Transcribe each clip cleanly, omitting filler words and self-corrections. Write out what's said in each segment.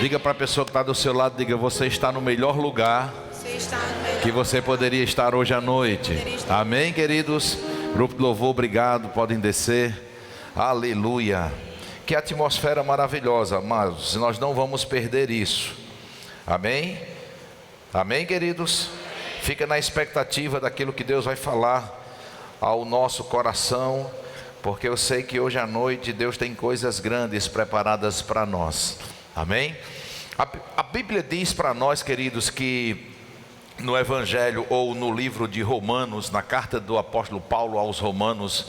Diga para a pessoa que está do seu lado, diga: você está no melhor lugar que você poderia estar hoje à noite. Amém, queridos? Grupo de louvor, obrigado, podem descer. Aleluia. Que atmosfera maravilhosa, mas nós não vamos perder isso. Amém? Amém, queridos? Fica na expectativa daquilo que Deus vai falar ao nosso coração, porque eu sei que hoje à noite Deus tem coisas grandes preparadas para nós. Amém? A Bíblia diz para nós, queridos, que no Evangelho ou no livro de Romanos, na carta do apóstolo Paulo aos Romanos,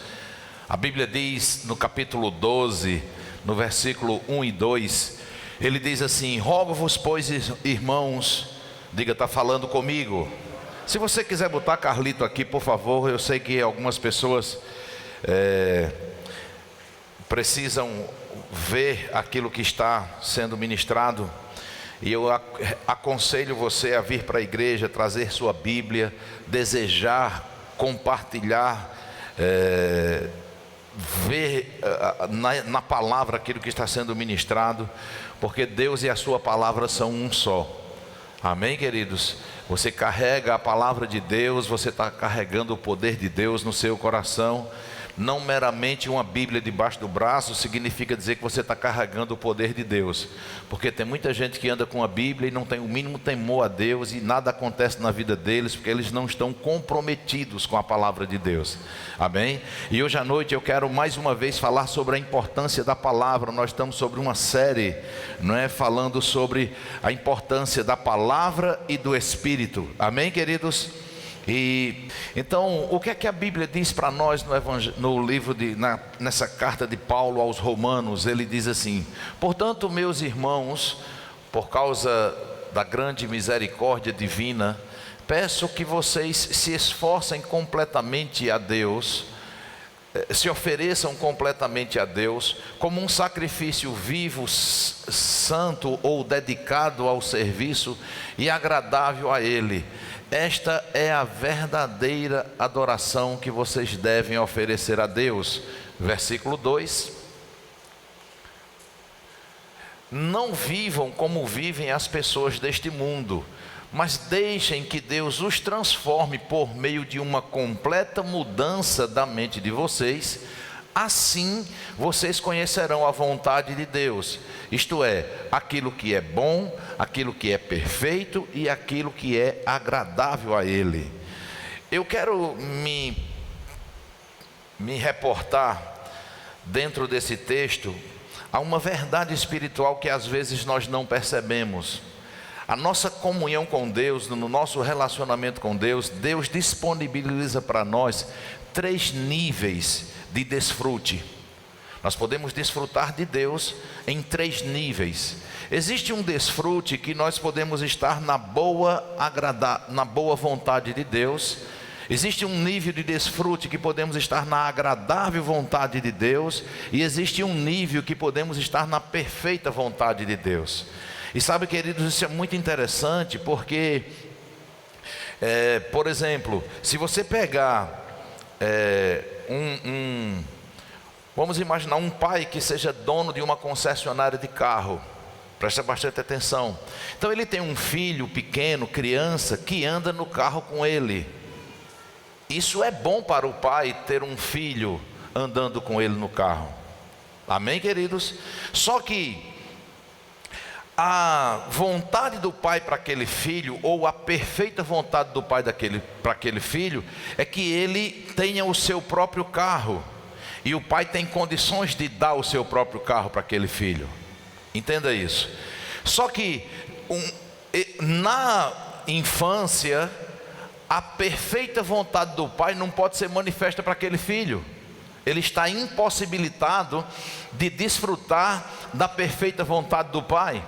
a Bíblia diz no capítulo 12, no versículo 1 e 2, ele diz assim: rogo-vos, pois, irmãos, diga, está falando comigo. Se você quiser botar Carlito aqui, por favor, eu sei que algumas pessoas precisam ver aquilo que está sendo ministrado, e eu aconselho você a vir para a igreja, trazer sua Bíblia, desejar compartilhar, ver na palavra aquilo que está sendo ministrado, porque Deus e a sua palavra são um só. Amém, queridos? Você carrega a palavra de Deus, você está carregando o poder de Deus no seu coração. Não meramente uma Bíblia debaixo do braço significa dizer que você está carregando o poder de Deus, porque tem muita gente que anda com a Bíblia e não tem o mínimo temor a Deus, e nada acontece na vida deles, porque eles não estão comprometidos com a palavra de Deus. Amém? E hoje à noite eu quero mais uma vez falar sobre a importância da palavra. Nós estamos sobre uma série, não é, falando sobre a importância da palavra e do Espírito. Amém, queridos? E então, o que é que a Bíblia diz para nós no livro nessa carta de Paulo aos Romanos? Ele diz assim: portanto, meus irmãos, por causa da grande misericórdia divina, peço que vocês se esforcem completamente a Deus, se ofereçam completamente a Deus, como um sacrifício vivo, santo ou dedicado ao serviço e agradável a Ele. Esta é a verdadeira adoração que vocês devem oferecer a Deus. Versículo 2: não vivam como vivem as pessoas deste mundo, mas deixem que Deus os transforme por meio de uma completa mudança da mente de vocês. Assim vocês conhecerão a vontade de Deus, isto é, aquilo que é bom, aquilo que é perfeito e aquilo que é agradável a Ele. Eu quero me reportar dentro desse texto a uma verdade espiritual que às vezes nós não percebemos. A nossa comunhão com Deus, no nosso relacionamento com Deus, Deus disponibiliza para nós 3 níveis de desfrute. Nós podemos desfrutar de Deus em 3 níveis. Existe um desfrute que nós podemos estar na boa vontade de Deus. Existe um nível de desfrute que podemos estar na agradável vontade de Deus. E existe um nível que podemos estar na perfeita vontade de Deus. E sabe, queridos, isso é muito interessante, porque, por exemplo, se você pegar vamos imaginar um pai que seja dono de uma concessionária de carro. Presta bastante atenção. Então ele tem um filho pequeno, criança, que anda no carro com ele. Isso é bom para o pai, ter um filho andando com ele no carro. Amém, queridos? Só que a vontade do pai para aquele filho, ou a perfeita vontade do pai para aquele filho, é que ele tenha o seu próprio carro. E o pai tem condições de dar o seu próprio carro para aquele filho. Entenda isso. Só que na infância, a perfeita vontade do pai não pode ser manifesta para aquele filho. Ele está impossibilitado de desfrutar da perfeita vontade do pai.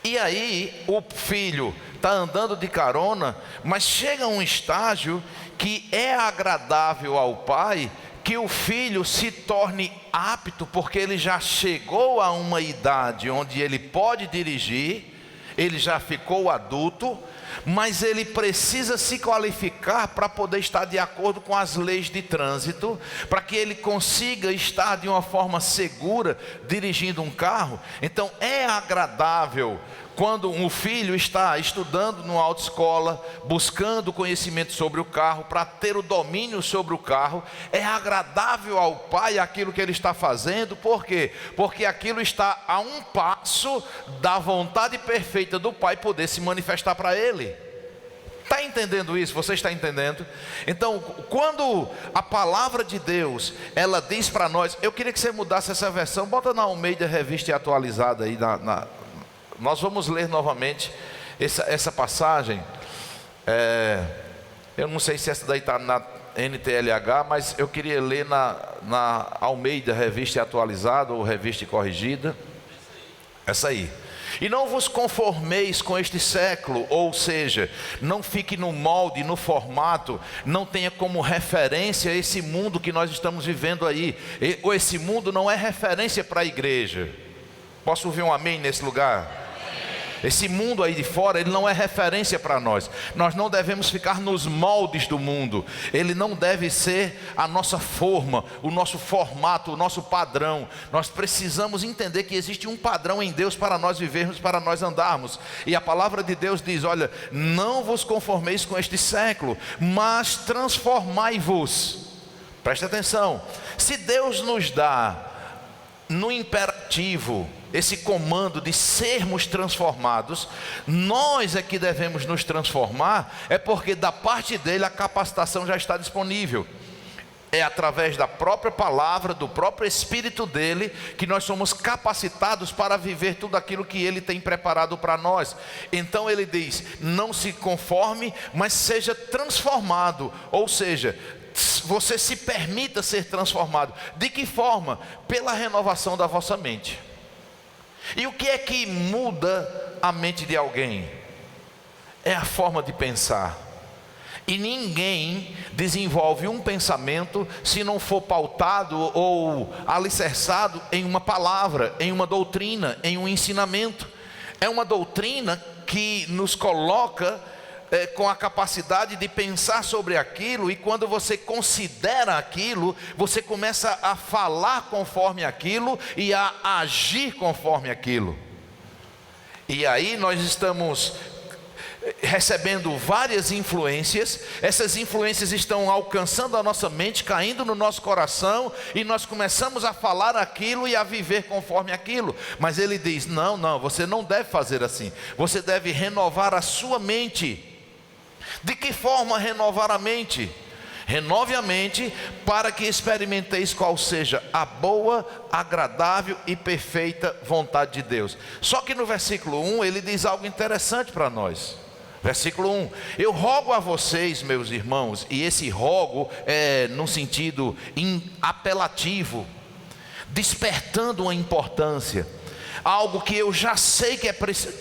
E aí o filho está andando de carona, mas chega a um estágio que é agradável ao pai que o filho se torne apto, porque ele já chegou a uma idade onde ele pode dirigir, ele já ficou adulto, mas ele precisa se qualificar para poder estar de acordo com as leis de trânsito, para que ele consiga estar de uma forma segura dirigindo um carro. Então é agradável quando um filho está estudando numa autoescola, buscando conhecimento sobre o carro, para ter o domínio sobre o carro. É agradável ao pai aquilo que ele está fazendo. Por quê? Porque aquilo está a um passo da vontade perfeita do pai poder se manifestar para ele. Está entendendo isso? Você está entendendo? Então, quando a palavra de Deus, ela diz para nós, eu queria que você mudasse essa versão, bota na Almeida Revista e Atualizada aí, nós vamos ler novamente essa passagem. Eu não sei se essa daí está na NTLH, mas eu queria ler na Almeida Revista e Atualizada, ou Revista e Corrigida, essa aí. E não vos conformeis com este século, ou seja, não fique no molde, no formato, não tenha como referência esse mundo que nós estamos vivendo aí. Ou esse mundo não é referência para a igreja. Posso ouvir um amém nesse lugar? Esse mundo aí de fora, ele não é referência para nós. Nós não devemos ficar nos moldes do mundo. Ele não deve ser a nossa forma, o nosso formato, o nosso padrão. Nós precisamos entender que existe um padrão em Deus para nós vivermos, para nós andarmos. E a palavra de Deus diz, olha, não vos conformeis com este século, mas transformai-vos. Preste atenção. Se Deus nos dá no imperativo esse comando de sermos transformados, nós é que devemos nos transformar, é porque da parte dele a capacitação já está disponível. É através da própria palavra, do próprio Espírito dele, que nós somos capacitados para viver tudo aquilo que ele tem preparado para nós. Então ele diz, não se conforme, mas seja transformado, ou seja, você se permita ser transformado. De que forma? Pela renovação da vossa mente. E o que é que muda a mente de alguém? É a forma de pensar. E ninguém desenvolve um pensamento se não for pautado ou alicerçado em uma palavra, em uma doutrina, em um ensinamento. É uma doutrina que nos coloca com a capacidade de pensar sobre aquilo, e quando você considera aquilo, você começa a falar conforme aquilo e a agir conforme aquilo. E aí nós estamos recebendo várias influências, essas influências estão alcançando a nossa mente, caindo no nosso coração, e nós começamos a falar aquilo e a viver conforme aquilo. Mas ele diz, não, você não deve fazer assim, você deve renovar a sua mente. De que forma renovar a mente? Renove a mente para que experimenteis qual seja a boa, agradável e perfeita vontade de Deus. Só que no versículo 1 ele diz algo interessante para nós. Versículo 1, eu rogo a vocês, meus irmãos, e esse rogo é no sentido apelativo, despertando uma importância, algo que eu já sei que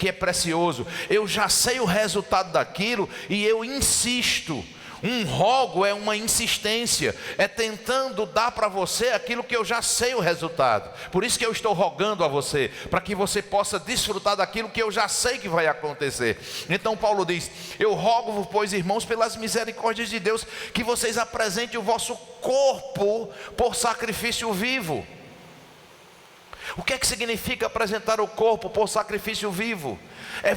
é precioso, eu já sei o resultado daquilo e eu insisto. Um rogo é uma insistência, é tentando dar para você aquilo que eu já sei o resultado. Por isso que eu estou rogando a você, para que você possa desfrutar daquilo que eu já sei que vai acontecer. Então Paulo diz, eu rogo-vos, pois irmãos, pelas misericórdias de Deus, que vocês apresentem o vosso corpo por sacrifício vivo. O que é que significa apresentar o corpo por sacrifício vivo? É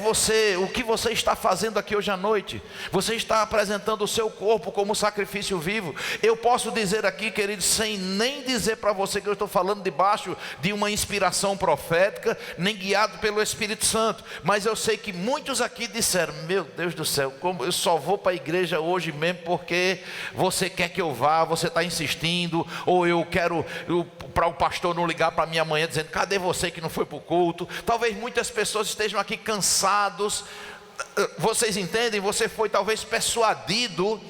o que você está fazendo aqui hoje à noite. Você está apresentando o seu corpo como sacrifício vivo. Eu posso dizer aqui, querido, sem nem dizer para você que eu estou falando debaixo de uma inspiração profética, nem guiado pelo Espírito Santo, mas eu sei que muitos aqui disseram, meu Deus do céu, como eu só vou para a igreja hoje mesmo porque você quer que eu vá, você está insistindo, ou eu quero para o pastor não ligar para mim amanhã dizendo, cadê você que não foi para o culto? Talvez muitas pessoas estejam aqui cansados. Vocês entendem? Você foi talvez persuadido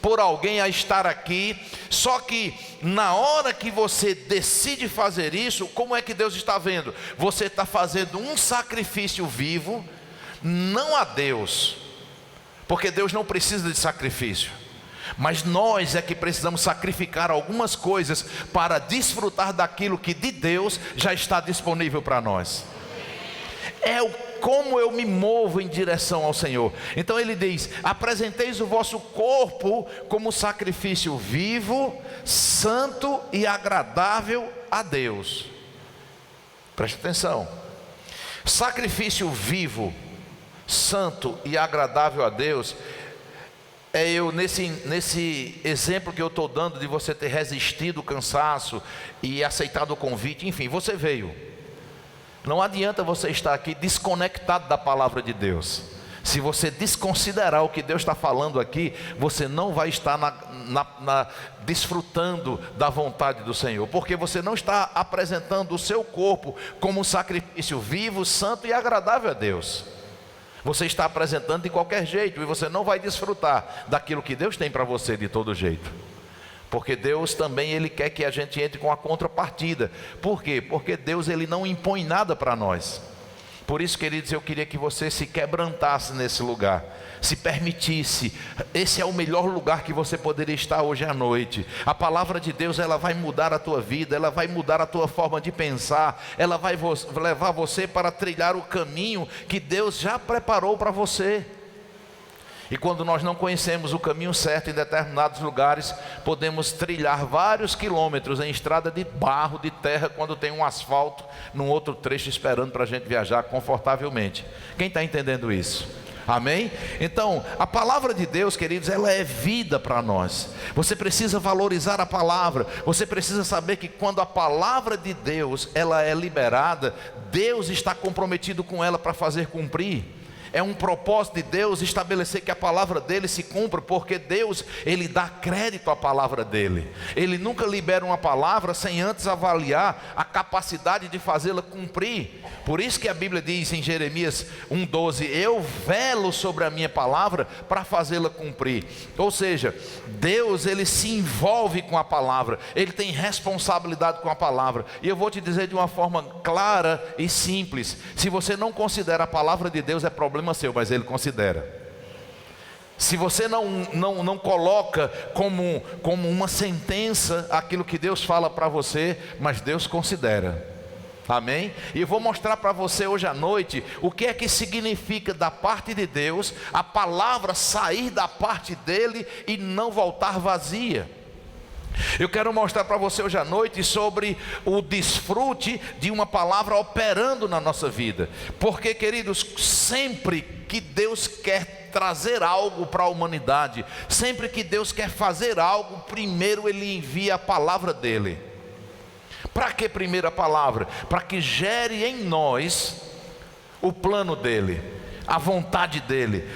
por alguém a estar aqui, só que na hora que você decide fazer isso, como é que Deus está vendo? Você está fazendo um sacrifício vivo, não a Deus, porque Deus não precisa de sacrifício, mas nós é que precisamos sacrificar algumas coisas para desfrutar daquilo que de Deus já está disponível para nós. É o como eu me movo em direção ao Senhor. Então ele diz: apresenteis o vosso corpo como sacrifício vivo, santo e agradável a Deus. Preste atenção. Sacrifício vivo, santo e agradável a Deus, é eu nesse exemplo que eu estou dando de você ter resistido o cansaço e aceitado o convite. Enfim, você veio. Não adianta você estar aqui desconectado da palavra de Deus. Se você desconsiderar o que Deus está falando aqui, você não vai estar desfrutando da vontade do Senhor, porque você não está apresentando o seu corpo como um sacrifício vivo, santo e agradável a Deus. Você está apresentando de qualquer jeito e você não vai desfrutar daquilo que Deus tem para você de todo jeito. Porque Deus também, Ele quer que a gente entre com a contrapartida. Por quê? Porque Deus, Ele não impõe nada para nós. Por isso, queridos, eu queria que você se quebrantasse nesse lugar, se permitisse. Esse é o melhor lugar que você poderia estar hoje à noite. A palavra de Deus, ela vai mudar a tua vida, ela vai mudar a tua forma de pensar, ela vai levar você para trilhar o caminho que Deus já preparou para você. E quando nós não conhecemos o caminho certo em determinados lugares, podemos trilhar vários quilômetros em estrada de barro, de terra, quando tem um asfalto num outro trecho esperando para a gente viajar confortavelmente. Quem está entendendo isso? Amém? Então, a palavra de Deus, queridos, ela é vida para nós. Você precisa valorizar a palavra. Você precisa saber que quando a palavra de Deus, ela é liberada, Deus está comprometido com ela para fazer cumprir. É um propósito de Deus estabelecer que a palavra dele se cumpra, porque Deus, ele dá crédito à palavra dele. Ele nunca libera uma palavra sem antes avaliar a capacidade de fazê-la cumprir. Por isso que a Bíblia diz em Jeremias 1:12: eu velo sobre a minha palavra para fazê-la cumprir. Ou seja, Deus, ele se envolve com a palavra, ele tem responsabilidade com a palavra. E eu vou te dizer de uma forma clara e simples: se você não considera a palavra de Deus, é problema seu, mas ele considera. Se você não coloca como uma sentença aquilo que Deus fala para você, mas Deus considera. Amém? E eu vou mostrar para você hoje à noite o que é que significa da parte de Deus a palavra sair da parte dele e não voltar vazia. Eu quero mostrar para você hoje à noite sobre o desfrute de uma palavra operando na nossa vida. Porque, queridos, sempre que Deus quer trazer algo para a humanidade, sempre que Deus quer fazer algo, primeiro Ele envia a palavra dEle. Para que primeiro a palavra? Para que gere em nós o plano dEle, a vontade dEle,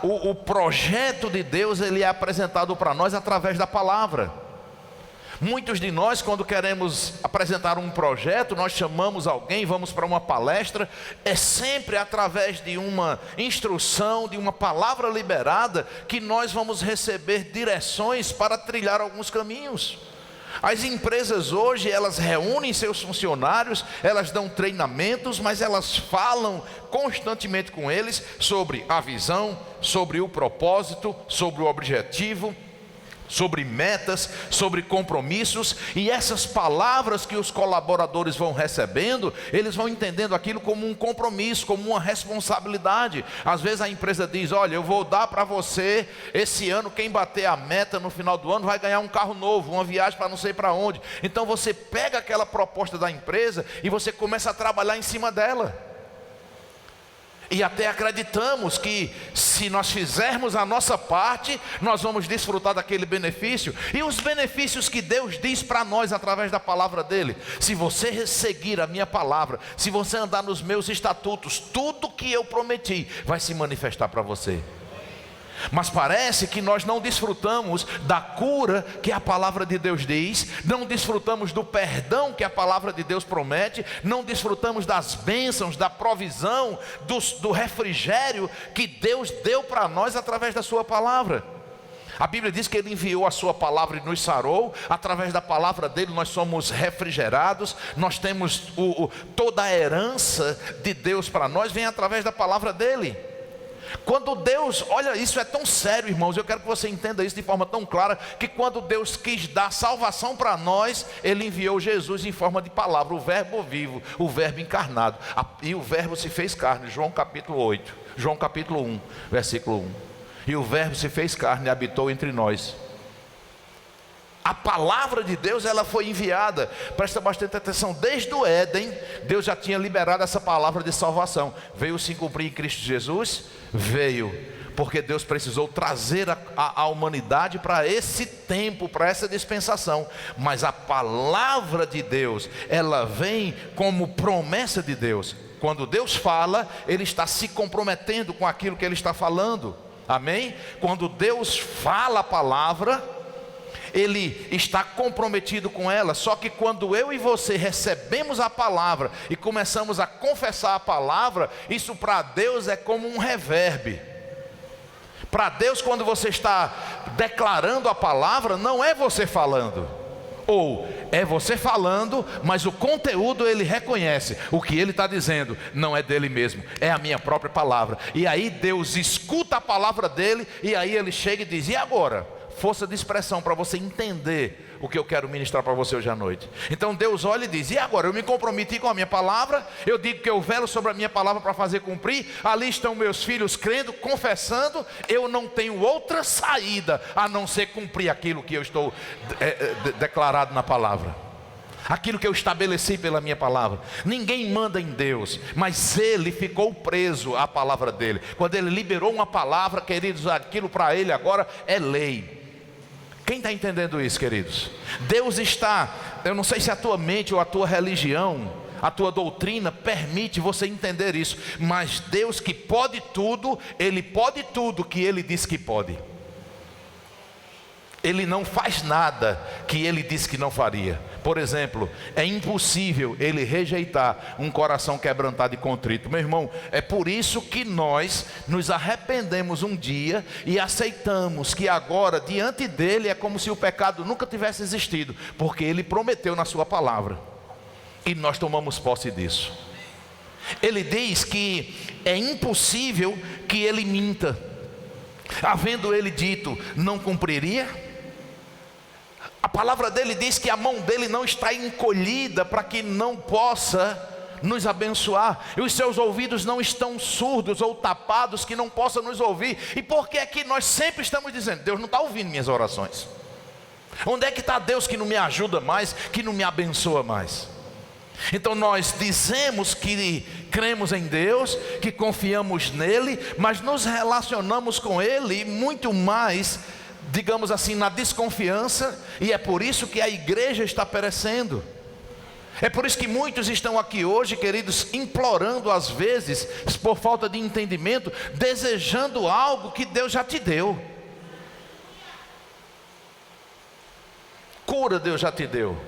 o projeto de Deus, ele é apresentado para nós através da palavra. Muitos de nós, quando queremos apresentar um projeto, nós chamamos alguém, vamos para uma palestra, é sempre através de uma instrução, de uma palavra liberada, que nós vamos receber direções para trilhar alguns caminhos. As empresas hoje, elas reúnem seus funcionários, elas dão treinamentos, mas elas falam constantemente com eles sobre a visão, sobre o propósito, sobre o objetivo, sobre metas, sobre compromissos. E essas palavras que os colaboradores vão recebendo, eles vão entendendo aquilo como um compromisso, como uma responsabilidade. Às vezes a empresa diz: olha, eu vou dar para você esse ano, quem bater a meta no final do ano vai ganhar um carro novo, uma viagem para não sei para onde. Então você pega aquela proposta da empresa e você começa a trabalhar em cima dela. E até acreditamos que se nós fizermos a nossa parte, nós vamos desfrutar daquele benefício. E os benefícios que Deus diz para nós através da palavra dele: se você seguir a minha palavra, se você andar nos meus estatutos, tudo que eu prometi vai se manifestar para você. Mas parece que nós não desfrutamos da cura que a palavra de Deus diz, não desfrutamos do perdão que a palavra de Deus promete, não desfrutamos das bênçãos, da provisão, do refrigério que Deus deu para nós através da sua palavra. A Bíblia diz que Ele enviou a sua palavra e nos sarou. Através da palavra dele nós somos refrigerados. Nós temos toda a herança de Deus para nós, vem através da palavra dele. Quando Deus, olha, isso é tão sério, irmãos, eu quero que você entenda isso de forma tão clara, que quando Deus quis dar salvação para nós, Ele enviou Jesus em forma de palavra, o verbo vivo, o verbo encarnado, e o verbo se fez carne, João capítulo 8, João capítulo 1, versículo 1, e o verbo se fez carne e habitou entre nós. A palavra de Deus, ela foi enviada, presta bastante atenção, desde o Éden, Deus já tinha liberado essa palavra de salvação. Veio se cumprir em Cristo Jesus? Veio, porque Deus precisou trazer a humanidade para esse tempo, para essa dispensação. Mas a palavra de Deus, ela vem como promessa de Deus. Quando Deus fala, Ele está se comprometendo com aquilo que Ele está falando, amém? Quando Deus fala a palavra, Ele está comprometido com ela. Só que quando eu e você recebemos a palavra e começamos a confessar a palavra, isso para Deus é como um reverb. Para Deus, quando você está declarando a palavra, não é você falando, ou é você falando, mas o conteúdo Ele reconhece. O que Ele está dizendo não é dele mesmo, é a minha própria palavra. E aí Deus escuta a palavra dele, e aí Ele chega e diz: e agora? Força de expressão para você entender o que eu quero ministrar para você hoje à noite. Então Deus olha e diz: e agora? Eu me comprometi com a minha palavra, eu digo que eu velo sobre a minha palavra para fazer cumprir. Ali estão meus filhos crendo, confessando. Eu não tenho outra saída a não ser cumprir aquilo que eu estou declarado na palavra, aquilo que eu estabeleci pela minha palavra. Ninguém manda em Deus, mas Ele ficou preso à palavra dele. Quando Ele liberou uma palavra, queridos, aquilo para Ele agora é lei. Quem está entendendo isso, queridos? Deus está, eu não sei se a tua mente ou a tua religião, a tua doutrina permite você entender isso, mas Deus que pode tudo, Ele pode tudo que Ele diz que pode. Ele não faz nada que Ele disse que não faria. Por exemplo, é impossível Ele rejeitar um coração quebrantado e contrito. Meu irmão, é por isso que nós nos arrependemos um dia e aceitamos que agora diante dEle é como se o pecado nunca tivesse existido, porque Ele prometeu na sua palavra, e nós tomamos posse disso. Ele diz que é impossível que Ele minta. Havendo Ele dito, não cumpriria? A palavra dele diz que a mão dele não está encolhida para que não possa nos abençoar, e os seus ouvidos não estão surdos ou tapados que não possa nos ouvir. E por que é que nós sempre estamos dizendo: Deus não está ouvindo minhas orações? Onde é que está Deus que não me ajuda mais, que não me abençoa mais? Então nós dizemos que cremos em Deus, que confiamos nele, mas nos relacionamos com Ele muito mais, digamos assim, na desconfiança. E é por isso que a igreja está perecendo. É por isso que muitos estão aqui hoje, queridos, implorando às vezes, por falta de entendimento, desejando algo que Deus já te deu. Cura Deus já te deu,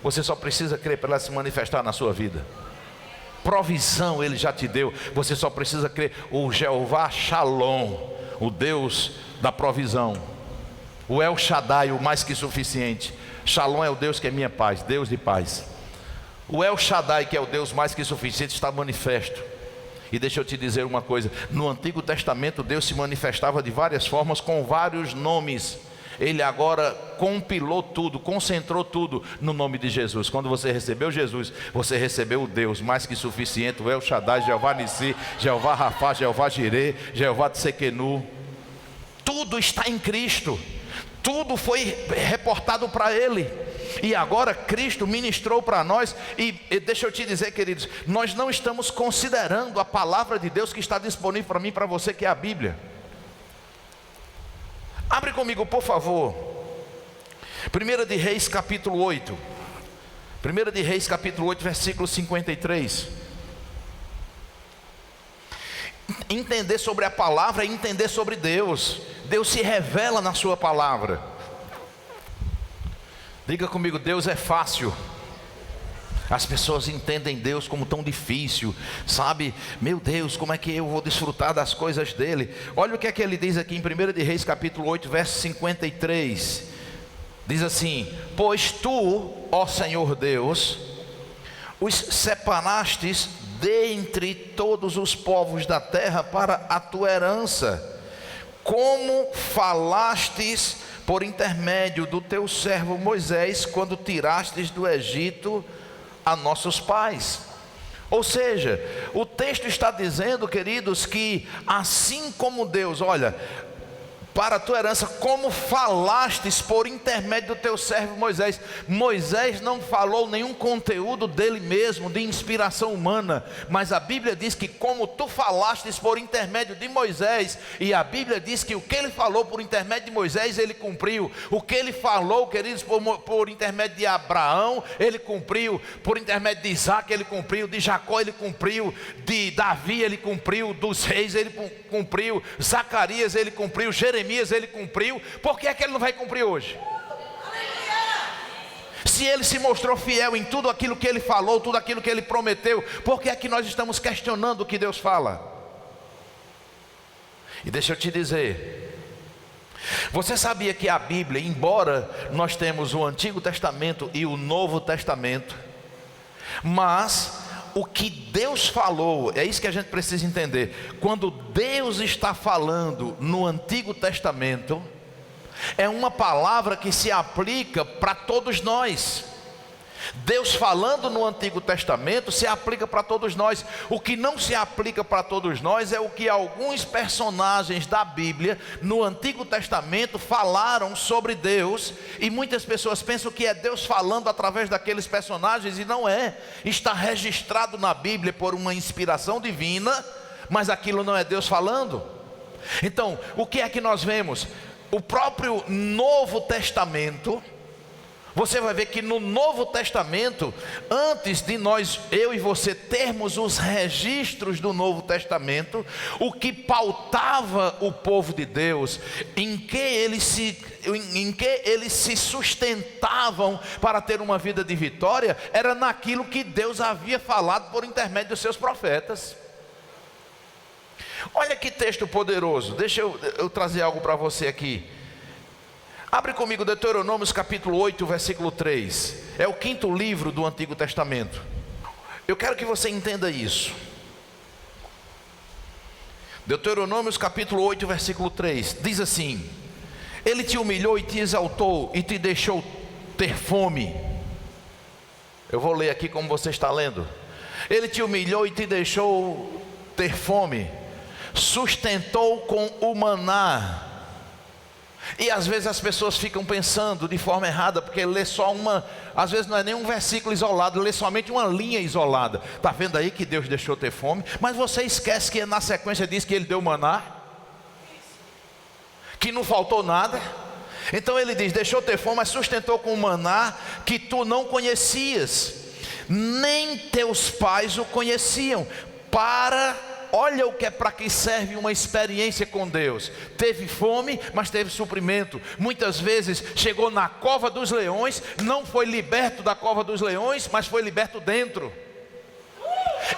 você só precisa crer para ela se manifestar na sua vida. Provisão Ele já te deu, você só precisa crer. O Jeová Shalom, o Deus da provisão, o El Shaddai, o mais que suficiente. Shalom é o Deus que é minha paz, Deus de paz. O El Shaddai, que é o Deus mais que suficiente, está manifesto. E deixa eu te dizer uma coisa: no Antigo Testamento Deus se manifestava de várias formas, com vários nomes. Ele agora compilou tudo, concentrou tudo no nome de Jesus. Quando você recebeu Jesus, você recebeu o Deus mais que suficiente, o El Shaddai, Jeová Nissi, Jeová Rafá, Jeová Jireh, Jeová Tsekenu. Tudo está em Cristo, tudo foi reportado para Ele. E agora Cristo ministrou para nós. E deixa eu te dizer, queridos, nós não estamos considerando a palavra de Deus que está disponível para mim e para você, que é a Bíblia. Abre comigo, por favor, 1 de Reis capítulo 8. 1 de Reis capítulo 8, versículo 53. Entender sobre a palavra é entender sobre Deus. Deus se revela na sua palavra. Diga comigo: Deus é fácil. As pessoas entendem Deus como tão difícil, sabe? Meu Deus, como é que eu vou desfrutar das coisas dele? Olha o que é que ele diz aqui em 1 de Reis capítulo 8, verso 53. Diz assim: pois tu, ó Senhor Deus, os separastes dentre todos os povos da terra para a tua herança, como falastes por intermédio do teu servo Moisés, quando tirastes do Egito a nossos pais. Ou seja, o texto está dizendo, queridos, que assim como Deus, olha, para a tua herança, como falastes por intermédio do teu servo Moisés. Moisés não falou nenhum conteúdo dele mesmo, de inspiração humana, mas a Bíblia diz que como tu falastes por intermédio de Moisés, e a Bíblia diz que o que ele falou por intermédio de Moisés, ele cumpriu. O que ele falou, queridos, por intermédio de Abraão, ele cumpriu. Por intermédio de Isaac, ele cumpriu. De Jacó, ele cumpriu. De Davi, ele cumpriu. Dos reis, ele cumpriu. Zacarias, ele cumpriu. Jeremias, ele cumpriu. Por que é que ele não vai cumprir hoje? Se ele se mostrou fiel em tudo aquilo que ele falou, tudo aquilo que ele prometeu, por que é que nós estamos questionando o que Deus fala? E deixa eu te dizer, você sabia que a Bíblia, embora nós temos o Antigo Testamento e o Novo Testamento, mas o que Deus falou, é isso que a gente precisa entender. Quando Deus está falando no Antigo Testamento, é uma palavra que se aplica para todos nós. Deus falando no Antigo Testamento se aplica para todos nós. O que não se aplica para todos nós é o que alguns personagens da Bíblia no Antigo Testamento falaram sobre Deus, e muitas pessoas pensam que é Deus falando através daqueles personagens, e não é. Está registrado na Bíblia por uma inspiração divina, mas aquilo não é Deus falando. Então, o que é que nós vemos? O próprio Novo Testamento, você vai ver que no Novo Testamento, antes de eu e você termos os registros do Novo Testamento, o que pautava o povo de Deus, em que eles se sustentavam para ter uma vida de vitória, era naquilo que Deus havia falado por intermédio dos seus profetas. Olha que texto poderoso. Deixa eu trazer algo para você aqui. Abre comigo Deuteronômios capítulo 8, versículo 3. É o 5º livro do Antigo Testamento. Eu quero que você entenda isso. Deuteronômios capítulo 8, versículo 3. Diz assim: Ele te humilhou e te exaltou e te deixou ter fome. Eu vou ler aqui como você está lendo. Ele te humilhou e te deixou ter fome. Sustentou com o maná. E às vezes as pessoas ficam pensando de forma errada, porque lê só às vezes não é nem um versículo isolado, lê somente uma linha isolada. Está vendo aí que Deus deixou ter fome? Mas você esquece que na sequência diz que Ele deu maná, que não faltou nada. Então ele diz, deixou ter fome, mas sustentou com o maná que tu não conhecias, nem teus pais o conheciam, olha o que é para que serve uma experiência com Deus. Teve fome, mas teve suprimento. Muitas vezes chegou na cova dos leões, não foi liberto da cova dos leões, mas foi liberto dentro.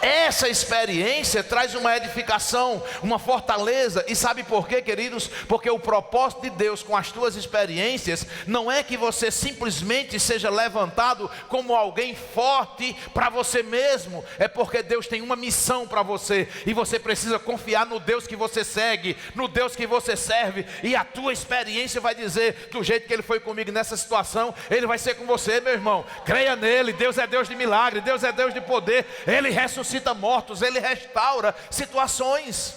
Essa experiência traz uma edificação, uma fortaleza. E sabe por quê, queridos? Porque o propósito de Deus com as tuas experiências não é que você simplesmente seja levantado como alguém forte para você mesmo. É porque Deus tem uma missão para você, e você precisa confiar no Deus que você segue, no Deus que você serve. E a tua experiência vai dizer, do jeito que Ele foi comigo nessa situação, Ele vai ser com você, meu irmão. Creia nele. Deus é Deus de milagre, Deus é Deus de poder. Ele ressuscita mortos, Ele restaura situações.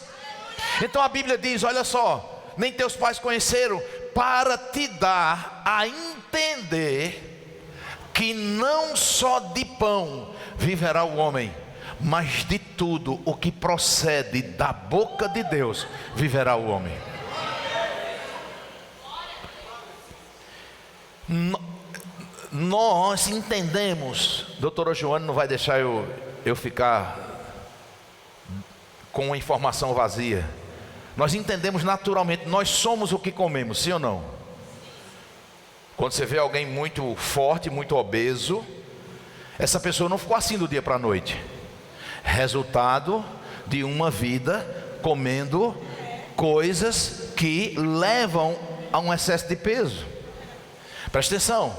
Então a Bíblia diz, olha só, nem teus pais conheceram, para te dar a entender que não só de pão viverá o homem, mas de tudo o que procede da boca de Deus viverá o homem. Nós entendemos, doutora Joana não vai deixar eu ficar com uma informação vazia. Nós entendemos naturalmente, nós somos o que comemos, sim ou não? Quando você vê alguém muito forte, muito obeso, essa pessoa não ficou assim do dia para a noite. Resultado de uma vida comendo coisas que levam a um excesso de peso. Presta atenção,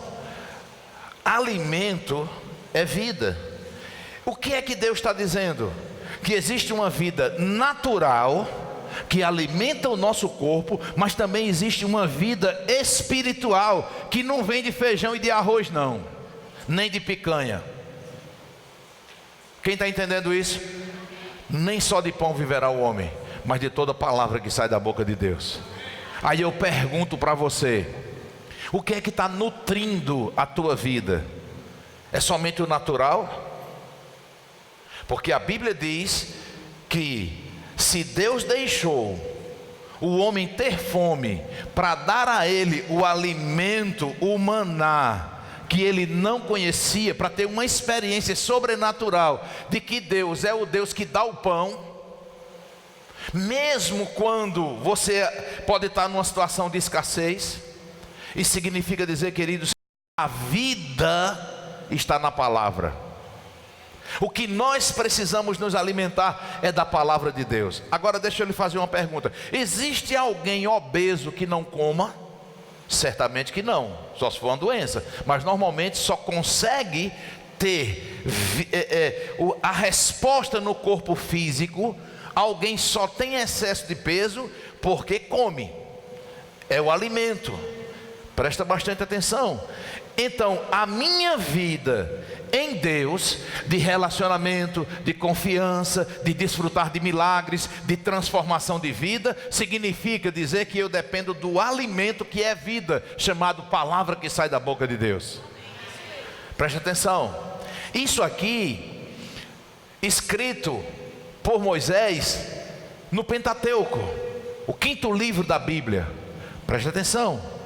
alimento é vida. O que é que Deus está dizendo? Que existe uma vida natural que alimenta o nosso corpo, mas também existe uma vida espiritual que não vem de feijão e de arroz não, nem de picanha. Quem está entendendo isso? Nem só de pão viverá o homem, mas de toda palavra que sai da boca de Deus. Aí eu pergunto para você, o que é que está nutrindo a tua vida? É somente o natural? Porque a Bíblia diz que se Deus deixou o homem ter fome para dar a ele o alimento, o maná, que ele não conhecia, para ter uma experiência sobrenatural de que Deus é o Deus que dá o pão, mesmo quando você pode estar numa situação de escassez, isso significa dizer, queridos, a vida está na palavra. O que nós precisamos nos alimentar é da palavra de Deus. Agora deixa eu lhe fazer uma pergunta: existe alguém obeso que não coma? Certamente que não, só se for uma doença. Mas normalmente só consegue ter a resposta no corpo físico. Alguém só tem excesso de peso porque come. É o alimento. Presta bastante atenção. Então a minha vida em Deus, de relacionamento, de confiança, de desfrutar de milagres, de transformação de vida, significa dizer que eu dependo do alimento que é vida, chamado palavra que sai da boca de Deus. Preste atenção, isso aqui escrito por Moisés no Pentateuco, o 5º livro da Bíblia. Preste atenção.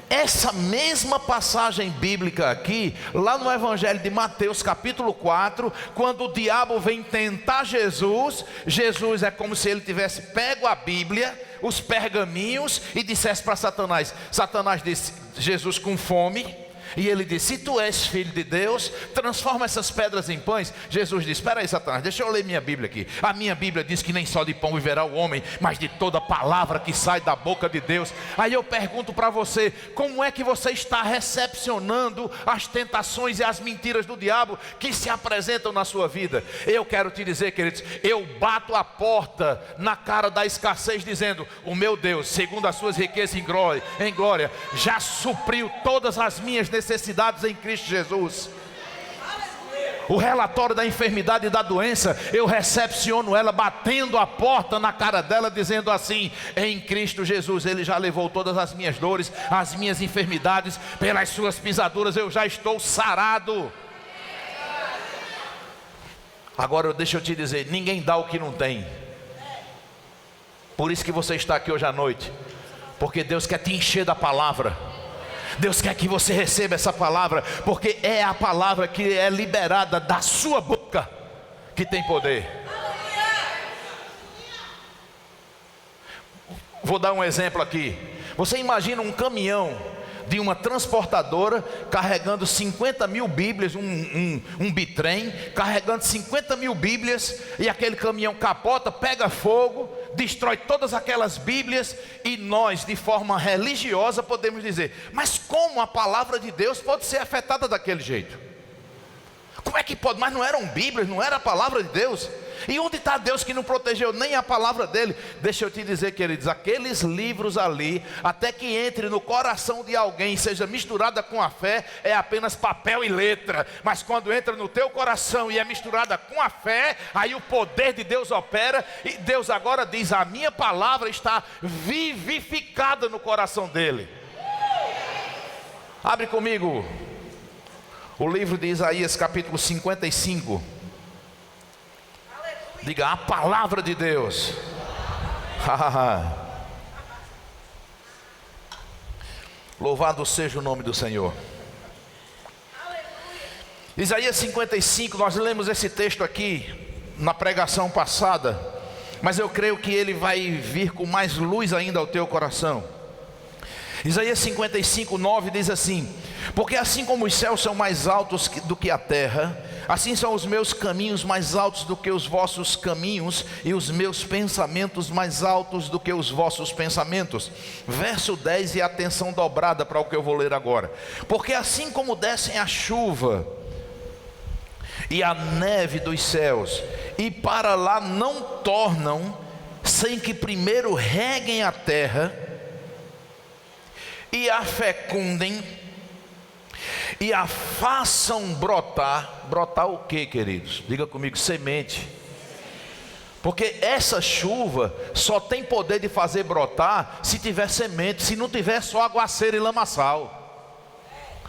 Essa mesma passagem bíblica aqui, lá no Evangelho de Mateus capítulo 4, quando o diabo vem tentar Jesus, Jesus é como se ele tivesse pego a Bíblia, os pergaminhos, e dissesse para Satanás. Satanás disse, Jesus com fome, e ele disse, se tu és filho de Deus, transforma essas pedras em pães. Jesus disse, espera aí Satanás, deixa eu ler minha Bíblia aqui. A minha Bíblia diz que nem só de pão viverá o homem, mas de toda palavra que sai da boca de Deus. Aí eu pergunto para você, como é que você está recepcionando as tentações e as mentiras do diabo que se apresentam na sua vida? Eu quero te dizer, queridos, eu bato a porta na cara da escassez dizendo, o meu Deus, segundo as suas riquezas em glória, já supriu todas as minhas necessidades em Cristo Jesus. O relatório da enfermidade e da doença, eu recepciono ela batendo a porta na cara dela, dizendo assim, em Cristo Jesus Ele já levou todas as minhas dores, as minhas enfermidades, pelas suas pisaduras eu já estou sarado. Agora deixa eu te dizer, ninguém dá o que não tem. Por isso que você está aqui hoje à noite, porque Deus quer te encher da palavra. Deus quer que você receba essa palavra, porque é a palavra que é liberada da sua boca que tem poder. Vou dar um exemplo aqui. Você imagina um caminhão de uma transportadora carregando 50.000 Bíblias, um bitrem, carregando 50.000 Bíblias, e aquele caminhão capota, pega fogo, destrói todas aquelas Bíblias, e nós de forma religiosa podemos dizer, mas como a palavra de Deus pode ser afetada daquele jeito? Como é que pode? Mas não eram Bíblias, não era a palavra de Deus? E onde está Deus que não protegeu nem a palavra dele? Deixa eu te dizer, queridos, aqueles livros ali, até que entre no coração de alguém e seja misturada com a fé, é apenas papel e letra. Mas quando entra no teu coração e é misturada com a fé, aí o poder de Deus opera. E Deus agora diz, a minha palavra está vivificada no coração dele. Abre comigo o livro de Isaías capítulo 55. Diga, a palavra de Deus. Louvado seja o nome do Senhor. Isaías 55, nós lemos esse texto aqui na pregação passada, mas eu creio que ele vai vir com mais luz ainda ao teu coração. Isaías 55, 9 diz assim: porque assim como os céus são mais altos do que a terra, assim são os meus caminhos mais altos do que os vossos caminhos, e os meus pensamentos mais altos do que os vossos pensamentos. Verso 10, e atenção dobrada para o que eu vou ler agora. Porque assim como descem a chuva e a neve dos céus, e para lá não tornam, sem que primeiro reguem a terra, e a fecundem, e a façam brotar. Brotar o que, queridos? Diga comigo: semente. Porque essa chuva só tem poder de fazer brotar se tiver semente. Se não tiver, só aguaceiro e lamaçal.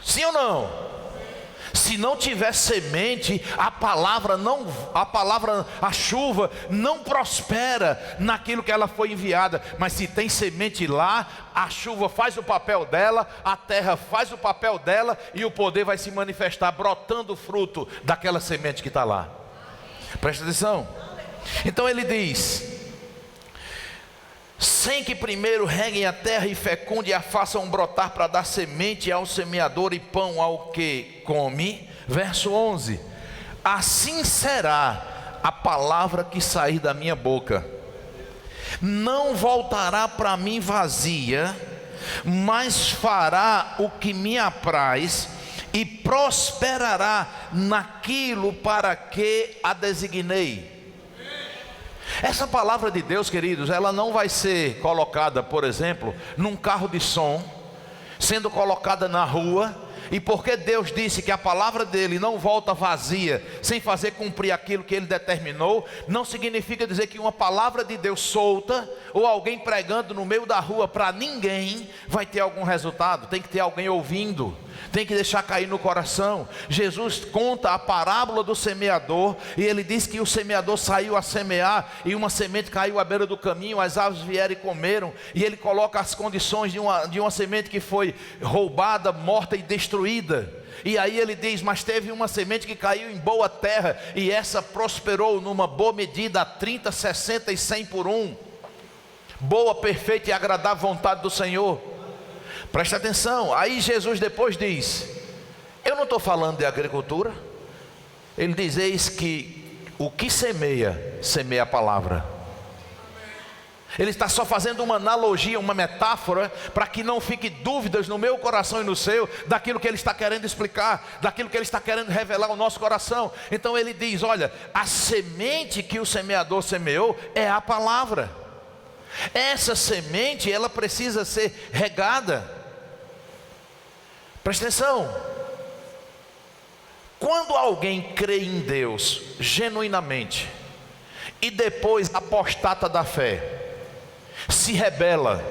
Sim ou não? Se não tiver semente, a chuva não prospera naquilo que ela foi enviada. Mas se tem semente lá, a chuva faz o papel dela, a terra faz o papel dela, e o poder vai se manifestar brotando fruto daquela semente que está lá. Presta atenção. Então ele diz: sem que primeiro reguem a terra e fecunde e a façam brotar, para dar semente ao semeador e pão ao que come. Verso 11: assim será a palavra que sair da minha boca, não voltará para mim vazia, mas fará o que me apraz e prosperará naquilo para que a designei. Essa palavra de Deus, queridos, ela não vai ser colocada, por exemplo, num carro de som, sendo colocada na rua. E porque Deus disse que a palavra dele não volta vazia, sem fazer cumprir aquilo que ele determinou, não significa dizer que uma palavra de Deus solta, ou alguém pregando no meio da rua para ninguém, vai ter algum resultado. Tem que ter alguém ouvindo, tem que deixar cair no coração. Jesus conta a parábola do semeador, e ele diz que o semeador saiu a semear, e uma semente caiu à beira do caminho, as aves vieram e comeram, e ele coloca as condições de uma semente que foi roubada, morta e destruída. E aí ele diz: mas teve uma semente que caiu em boa terra, e essa prosperou numa boa medida, a 30, 60 e 100 por um. Boa, perfeita e agradável vontade do Senhor. Presta atenção. Aí Jesus depois diz: eu não estou falando de agricultura. Ele diz: eis que o que semeia, semeia a palavra. Ele está só fazendo uma analogia, uma metáfora, para que não fique dúvidas no meu coração e no seu, daquilo que ele está querendo explicar, daquilo que ele está querendo revelar ao nosso coração. Então ele diz: olha, a semente que o semeador semeou é a palavra. Essa semente, ela precisa ser regada. Presta atenção. Quando alguém crê em Deus genuinamente, e depois apostata da fé, se rebela,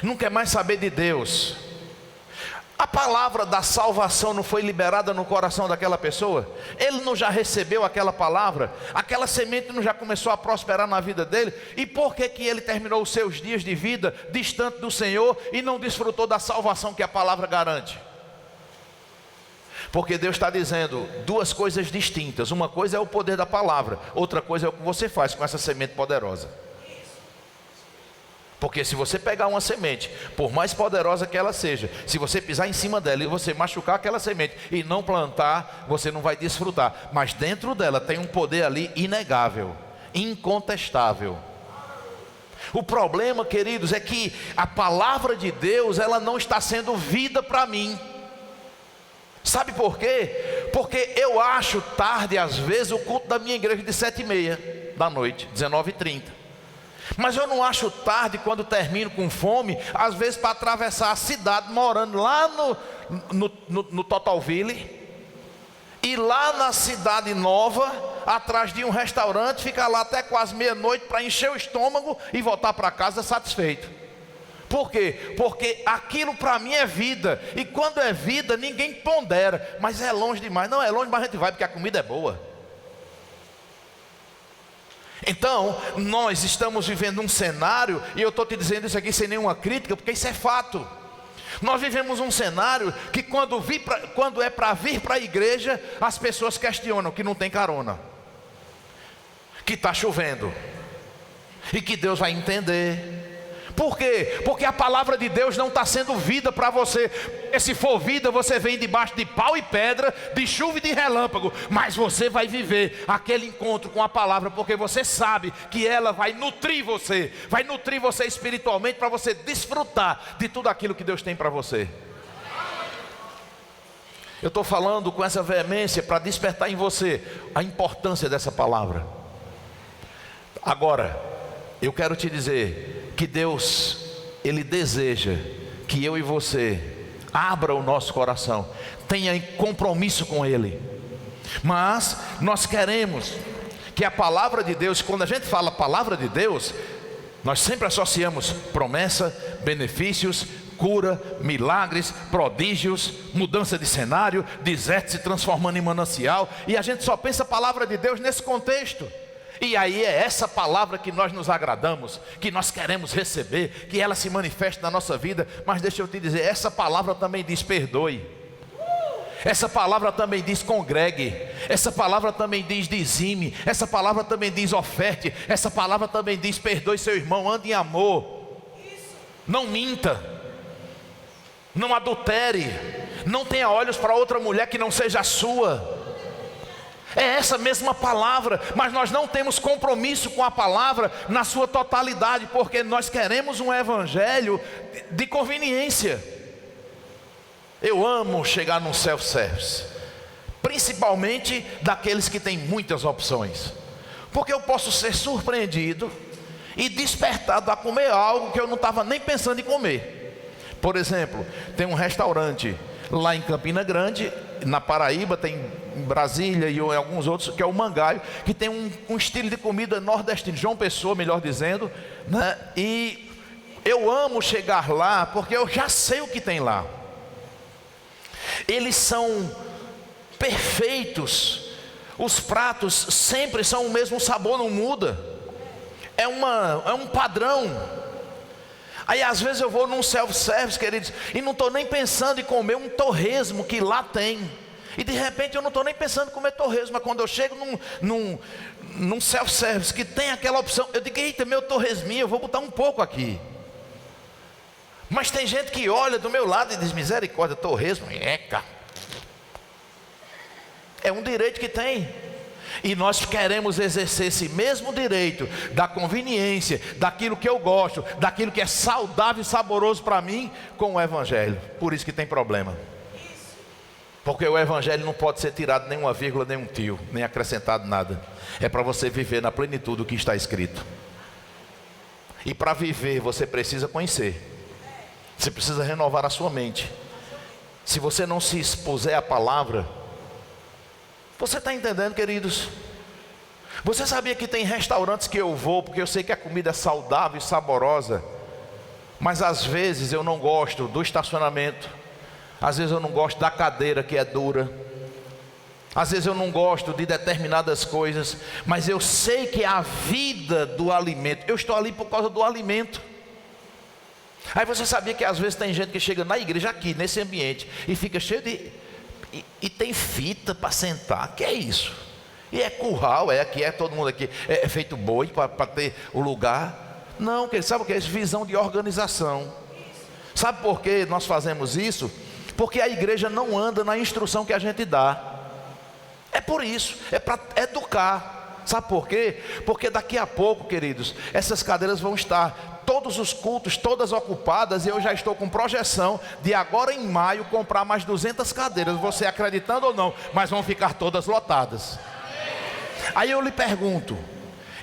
não quer mais saber de Deus, a palavra da salvação não foi liberada no coração daquela pessoa? Ele não já recebeu aquela palavra? Aquela semente não já começou a prosperar na vida dele? E por que que ele terminou os seus dias de vida distante do Senhor e não desfrutou da salvação que a palavra garante? Porque Deus está dizendo duas coisas distintas. Uma coisa é o poder da palavra, outra coisa é o que você faz com essa semente poderosa. Porque se você pegar uma semente, por mais poderosa que ela seja, se você pisar em cima dela e você machucar aquela semente e não plantar, você não vai desfrutar. Mas dentro dela tem um poder ali inegável, incontestável. O problema, queridos, é que a palavra de Deus, ela não está sendo vida para mim. Sabe por quê? Porque eu acho tarde às vezes o culto da minha igreja de 7h30 da noite, 19h30. Mas eu não acho tarde quando termino com fome, às vezes para atravessar a cidade, morando lá no Totalville, e lá na Cidade Nova, atrás de um restaurante, ficar lá até quase meia-noite para encher o estômago e voltar para casa satisfeito. Por quê? Porque aquilo para mim é vida, e quando é vida ninguém pondera. Mas é longe demais. Não é longe, mas a gente vai porque a comida é boa. Então, nós estamos vivendo um cenário, e eu estou te dizendo isso aqui sem nenhuma crítica, porque isso é fato. Nós vivemos um cenário que quando é para vir para a igreja, as pessoas questionam que não tem carona, que está chovendo, e que Deus vai entender. Por quê? Porque a palavra de Deus não está sendo vida para você. E se for vida, você vem debaixo de pau e pedra, de chuva e de relâmpago, mas você vai viver aquele encontro com a palavra, porque você sabe que ela vai nutrir você espiritualmente, para você desfrutar de tudo aquilo que Deus tem para você. Eu estou falando com essa veemência para despertar em você a importância dessa palavra. Agora, eu quero te dizer que Deus, Ele deseja que eu e você abra o nosso coração, tenha compromisso com Ele. Mas nós queremos que a palavra de Deus, quando a gente fala palavra de Deus, nós sempre associamos promessa, benefícios, cura, milagres, prodígios, mudança de cenário, deserto se transformando em manancial, e a gente só pensa a palavra de Deus nesse contexto. E aí é essa palavra que nós nos agradamos, que nós queremos receber, que ela se manifeste na nossa vida. Mas deixa eu te dizer, essa palavra também diz perdoe, essa palavra também diz congregue, essa palavra também diz dizime, essa palavra também diz oferte, essa palavra também diz perdoe seu irmão, ande em amor, não minta, não adultere, não tenha olhos para outra mulher que não seja a sua. É essa mesma palavra, mas nós não temos compromisso com a palavra na sua totalidade, porque nós queremos um evangelho de conveniência. Eu amo chegar num self-service, principalmente daqueles que têm muitas opções, porque eu posso ser surpreendido e despertado a comer algo que eu não estava nem pensando em comer. Por exemplo, tem um restaurante lá em Campina Grande, na Paraíba, tem em Brasília e em alguns outros, que é o Mangaio, que tem um estilo de comida nordestino, João Pessoa, melhor dizendo, né? E eu amo chegar lá, porque eu já sei o que tem lá. Eles são perfeitos, os pratos sempre são o mesmo sabor, não muda, é um padrão. Aí às vezes eu vou num self-service, queridos, e não estou nem pensando em comer um torresmo que lá tem, e de repente eu não estou nem pensando em comer torresmo, mas quando eu chego num self-service que tem aquela opção, eu digo, eita, meu torresminho, eu vou botar um pouco aqui. Mas tem gente que olha do meu lado e diz, misericórdia, torresmo, eca. É um direito que tem. E nós queremos exercer esse mesmo direito da conveniência, daquilo que eu gosto, daquilo que é saudável e saboroso para mim, com o evangelho. Por isso que tem problema. Porque o evangelho não pode ser tirado nem uma vírgula, nem um tio, nem acrescentado nada. É para você viver na plenitude do que está escrito. E para viver você precisa conhecer. Você precisa renovar a sua mente. Se você não se expuser à palavra, você está entendendo, queridos? Você sabia que tem restaurantes que eu vou, porque eu sei que a comida é saudável e saborosa, mas às vezes eu não gosto do estacionamento, às vezes eu não gosto da cadeira que é dura, às vezes eu não gosto de determinadas coisas, mas eu sei que a vida do alimento, eu estou ali por causa do alimento. Aí você sabia que às vezes tem gente que chega na igreja aqui, nesse ambiente, e fica cheio de... E tem fita para sentar, que é isso? E é curral, aqui é todo mundo aqui, é feito boi para ter o lugar. Não, sabe o que é isso? Visão de organização. Sabe por que nós fazemos isso? Porque a igreja não anda na instrução que a gente dá. É por isso, é para educar. Sabe por quê? Porque daqui a pouco, queridos, essas cadeiras vão estar todos os cultos, todas ocupadas, e eu já estou com projeção de agora em maio comprar mais 200 cadeiras, você acreditando ou não, mas vão ficar todas lotadas. Aí eu lhe pergunto,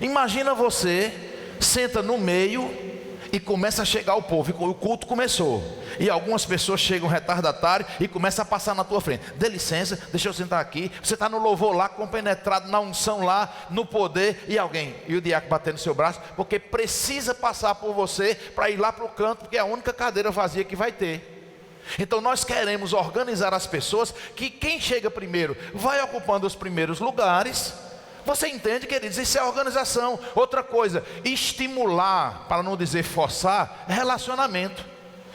imagina você senta no meio e começa a chegar o povo, e o culto começou, e algumas pessoas chegam retardatário e começam a passar na tua frente, dê licença, deixa eu sentar aqui, você está no louvor lá, compenetrado na unção lá, no poder, e o diácono batendo no seu braço, porque precisa passar por você, para ir lá para o canto, porque é a única cadeira vazia que vai ter. Então nós queremos organizar as pessoas, que quem chega primeiro, vai ocupando os primeiros lugares. Você entende, queridos? Isso é organização. Outra coisa, estimular, para não dizer forçar, relacionamento.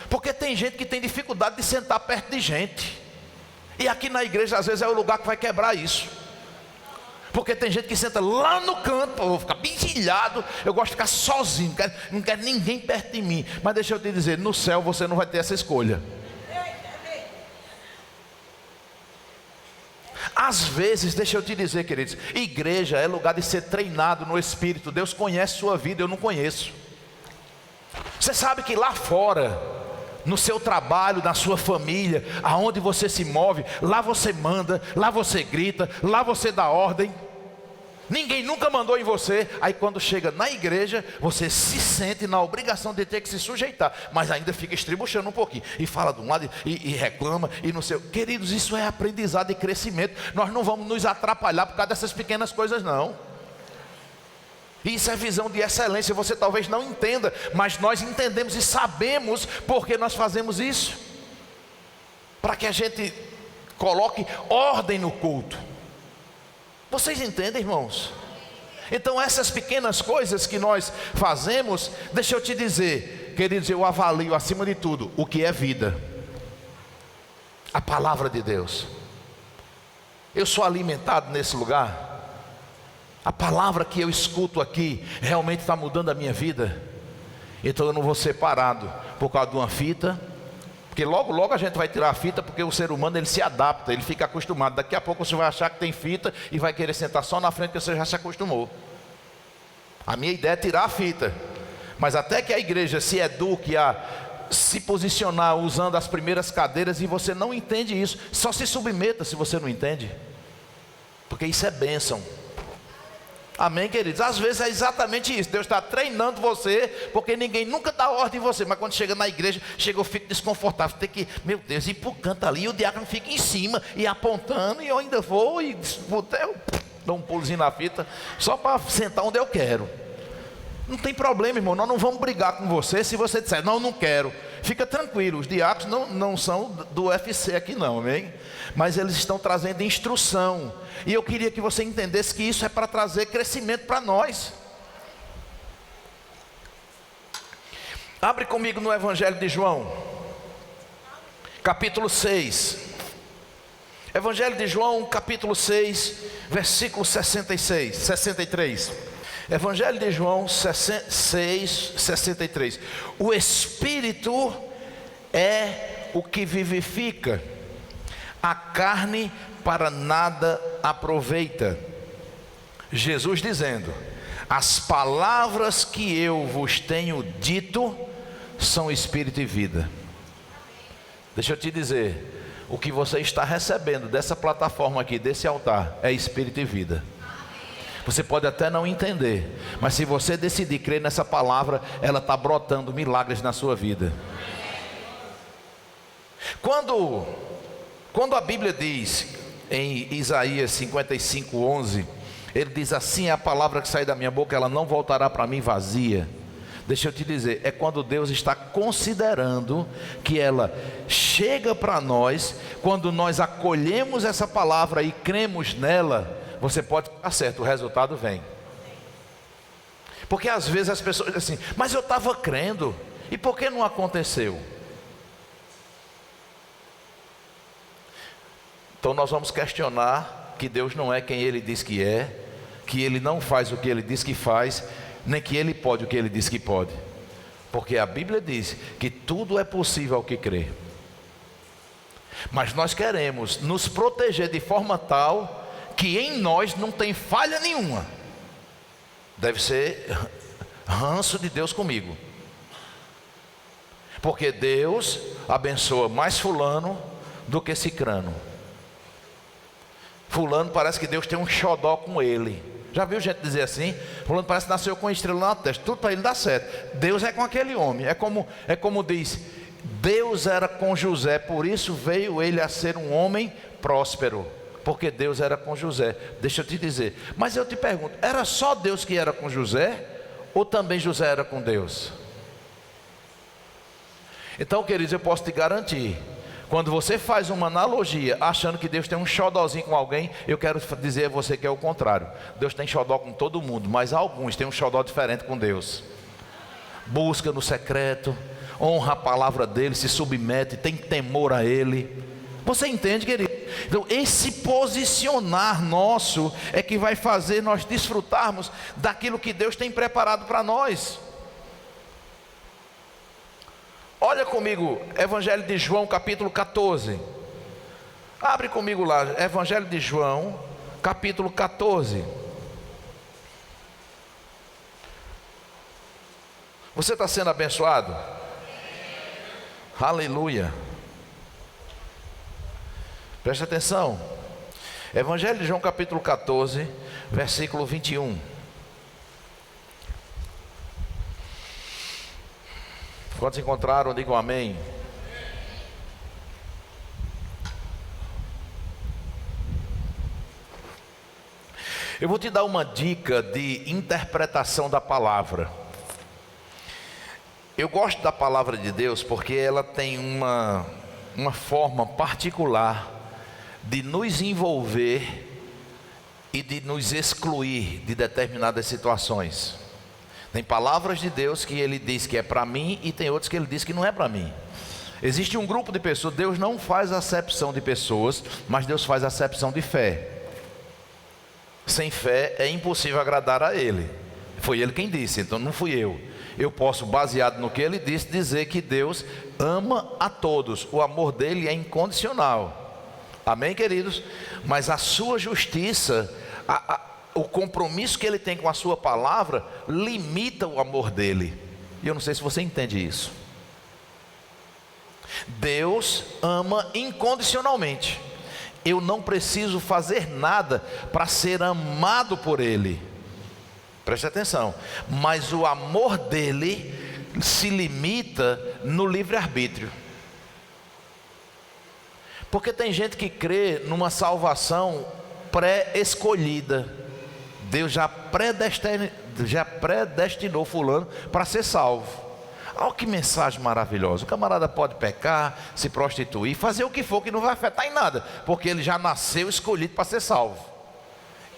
Porque tem gente que tem dificuldade de sentar perto de gente. E aqui na igreja às vezes é o lugar que vai quebrar isso. Porque tem gente que senta lá no canto, eu vou ficar vigilhado, eu gosto de ficar sozinho, não quero ninguém perto de mim. Mas deixa eu te dizer, no céu você não vai ter essa escolha. Às vezes, deixa eu te dizer, queridos, igreja é lugar de ser treinado no Espírito. Deus conhece sua vida, eu não conheço. Você sabe que lá fora no seu trabalho, na sua família, aonde você se move, lá você manda, lá você grita, lá você dá ordem. Ninguém nunca mandou em você. Aí quando chega na igreja, você se sente na obrigação de ter que se sujeitar, mas ainda fica estribuchando um pouquinho, e fala de um lado, e reclama, e não sei. Queridos, isso é aprendizado e crescimento. Nós não vamos nos atrapalhar por causa dessas pequenas coisas, não. Isso é visão de excelência. Você talvez não entenda, mas nós entendemos e sabemos porque nós fazemos isso, para que a gente coloque ordem no culto. Vocês entendem, irmãos? Então essas pequenas coisas que nós fazemos, deixa eu te dizer, queridos, eu avalio acima de tudo o que é vida, a palavra de Deus. Eu sou alimentado nesse lugar. A palavra que eu escuto aqui realmente está mudando a minha vida. Então eu não vou ser parado por causa de uma fita, porque logo a gente vai tirar a fita, porque o ser humano ele se adapta, ele fica acostumado. Daqui a pouco você vai achar que tem fita e vai querer sentar só na frente, porque você já se acostumou. A minha ideia é tirar a fita, mas até que a igreja se eduque a se posicionar usando as primeiras cadeiras, e você não entende isso, só se submeta se você não entende, porque isso é bênção. Amém, queridos? Às vezes é exatamente isso. Deus está treinando você, porque ninguém nunca dá ordem em você. Mas quando chega na igreja, eu fico desconfortável. Tem que, meu Deus, ir para o canto ali, e o diácono fica em cima e apontando, e eu ainda vou e eu dou um pulozinho na fita, só para sentar onde eu quero. Não tem problema, irmão. Nós não vamos brigar com você se você disser, não quero. Fica tranquilo, os diáconos não são do UFC aqui não, amém? Mas eles estão trazendo instrução. E eu queria que você entendesse que isso é para trazer crescimento para nós. Abre comigo no Evangelho de João, capítulo 6. Evangelho de João, capítulo 6, versículo 63. Evangelho de João 6, 63. O Espírito é o que vivifica, a carne para nada aproveita. Jesus dizendo: as palavras que eu vos tenho dito são espírito e vida. Deixa eu te dizer, o que você está recebendo dessa plataforma aqui, desse altar, é espírito e vida. Você pode até não entender, mas se você decidir crer nessa palavra, ela está brotando milagres na sua vida. Quando a Bíblia diz em Isaías 55:11, ele diz assim: a palavra que sai da minha boca, ela não voltará para mim vazia. Deixa eu te dizer, é quando Deus está considerando que ela chega para nós, quando nós acolhemos essa palavra e cremos nela, você pode ficar certo, o resultado vem. Porque às vezes as pessoas dizem assim, mas eu estava crendo, e por que não aconteceu? Então nós vamos questionar que Deus não é quem Ele diz que é, que Ele não faz o que Ele diz que faz, nem que Ele pode o que Ele diz que pode. Porque a Bíblia diz que tudo é possível ao que crê. Mas nós queremos nos proteger de forma tal que em nós não tem falha nenhuma. Deve ser ranço de Deus comigo, porque Deus abençoa mais fulano do que cicrano. Fulano parece que Deus tem um xodó com ele. Já viu gente dizer assim? Fulano parece que nasceu com uma estrela na testa, tudo para ele dar certo. Deus é com aquele homem. É como diz, Deus era com José, por isso veio ele a ser um homem próspero, porque Deus era com José. Deixa eu te dizer, mas eu te pergunto, era só Deus que era com José, ou também José era com Deus? Então, queridos, eu posso te garantir, quando você faz uma analogia achando que Deus tem um xodózinho com alguém, eu quero dizer a você que é o contrário. Deus tem xodó com todo mundo, mas alguns têm um xodó diferente com Deus. Busca no secreto, honra a palavra dele, se submete, tem temor a ele. Você entende, querido? Então esse posicionar nosso é que vai fazer nós desfrutarmos daquilo que Deus tem preparado para nós. Olha comigo, Evangelho de João, capítulo 14. Abre comigo lá, Evangelho de João, capítulo 14. Você está sendo abençoado? Aleluia. Preste atenção. Evangelho de João capítulo 14, versículo 21. Quantos encontraram, digam amém. Eu vou te dar uma dica de interpretação da palavra. Eu gosto da palavra de Deus porque ela tem uma forma particular de nos envolver e de nos excluir de determinadas situações. Tem palavras de Deus que ele diz que é para mim e tem outras que ele diz que não é para mim. Existe um grupo de pessoas, Deus não faz acepção de pessoas, mas Deus faz acepção de fé. Sem fé é impossível agradar a Ele. Foi Ele quem disse, então não fui eu. Eu posso, baseado no que Ele disse, dizer que Deus ama a todos. O amor dele é incondicional. Amém, queridos? Mas a sua justiça, o compromisso que Ele tem com a sua palavra, limita o amor dele. E eu não sei se você entende isso. Deus ama incondicionalmente. Eu não preciso fazer nada para ser amado por Ele. Preste atenção. Mas o amor dele se limita no livre-arbítrio. Porque tem gente que crê numa salvação pré-escolhida. Deus já predestinou fulano para ser salvo. Olha que mensagem maravilhosa. O camarada pode pecar, se prostituir, fazer o que for que não vai afetar em nada, porque ele já nasceu escolhido para ser salvo.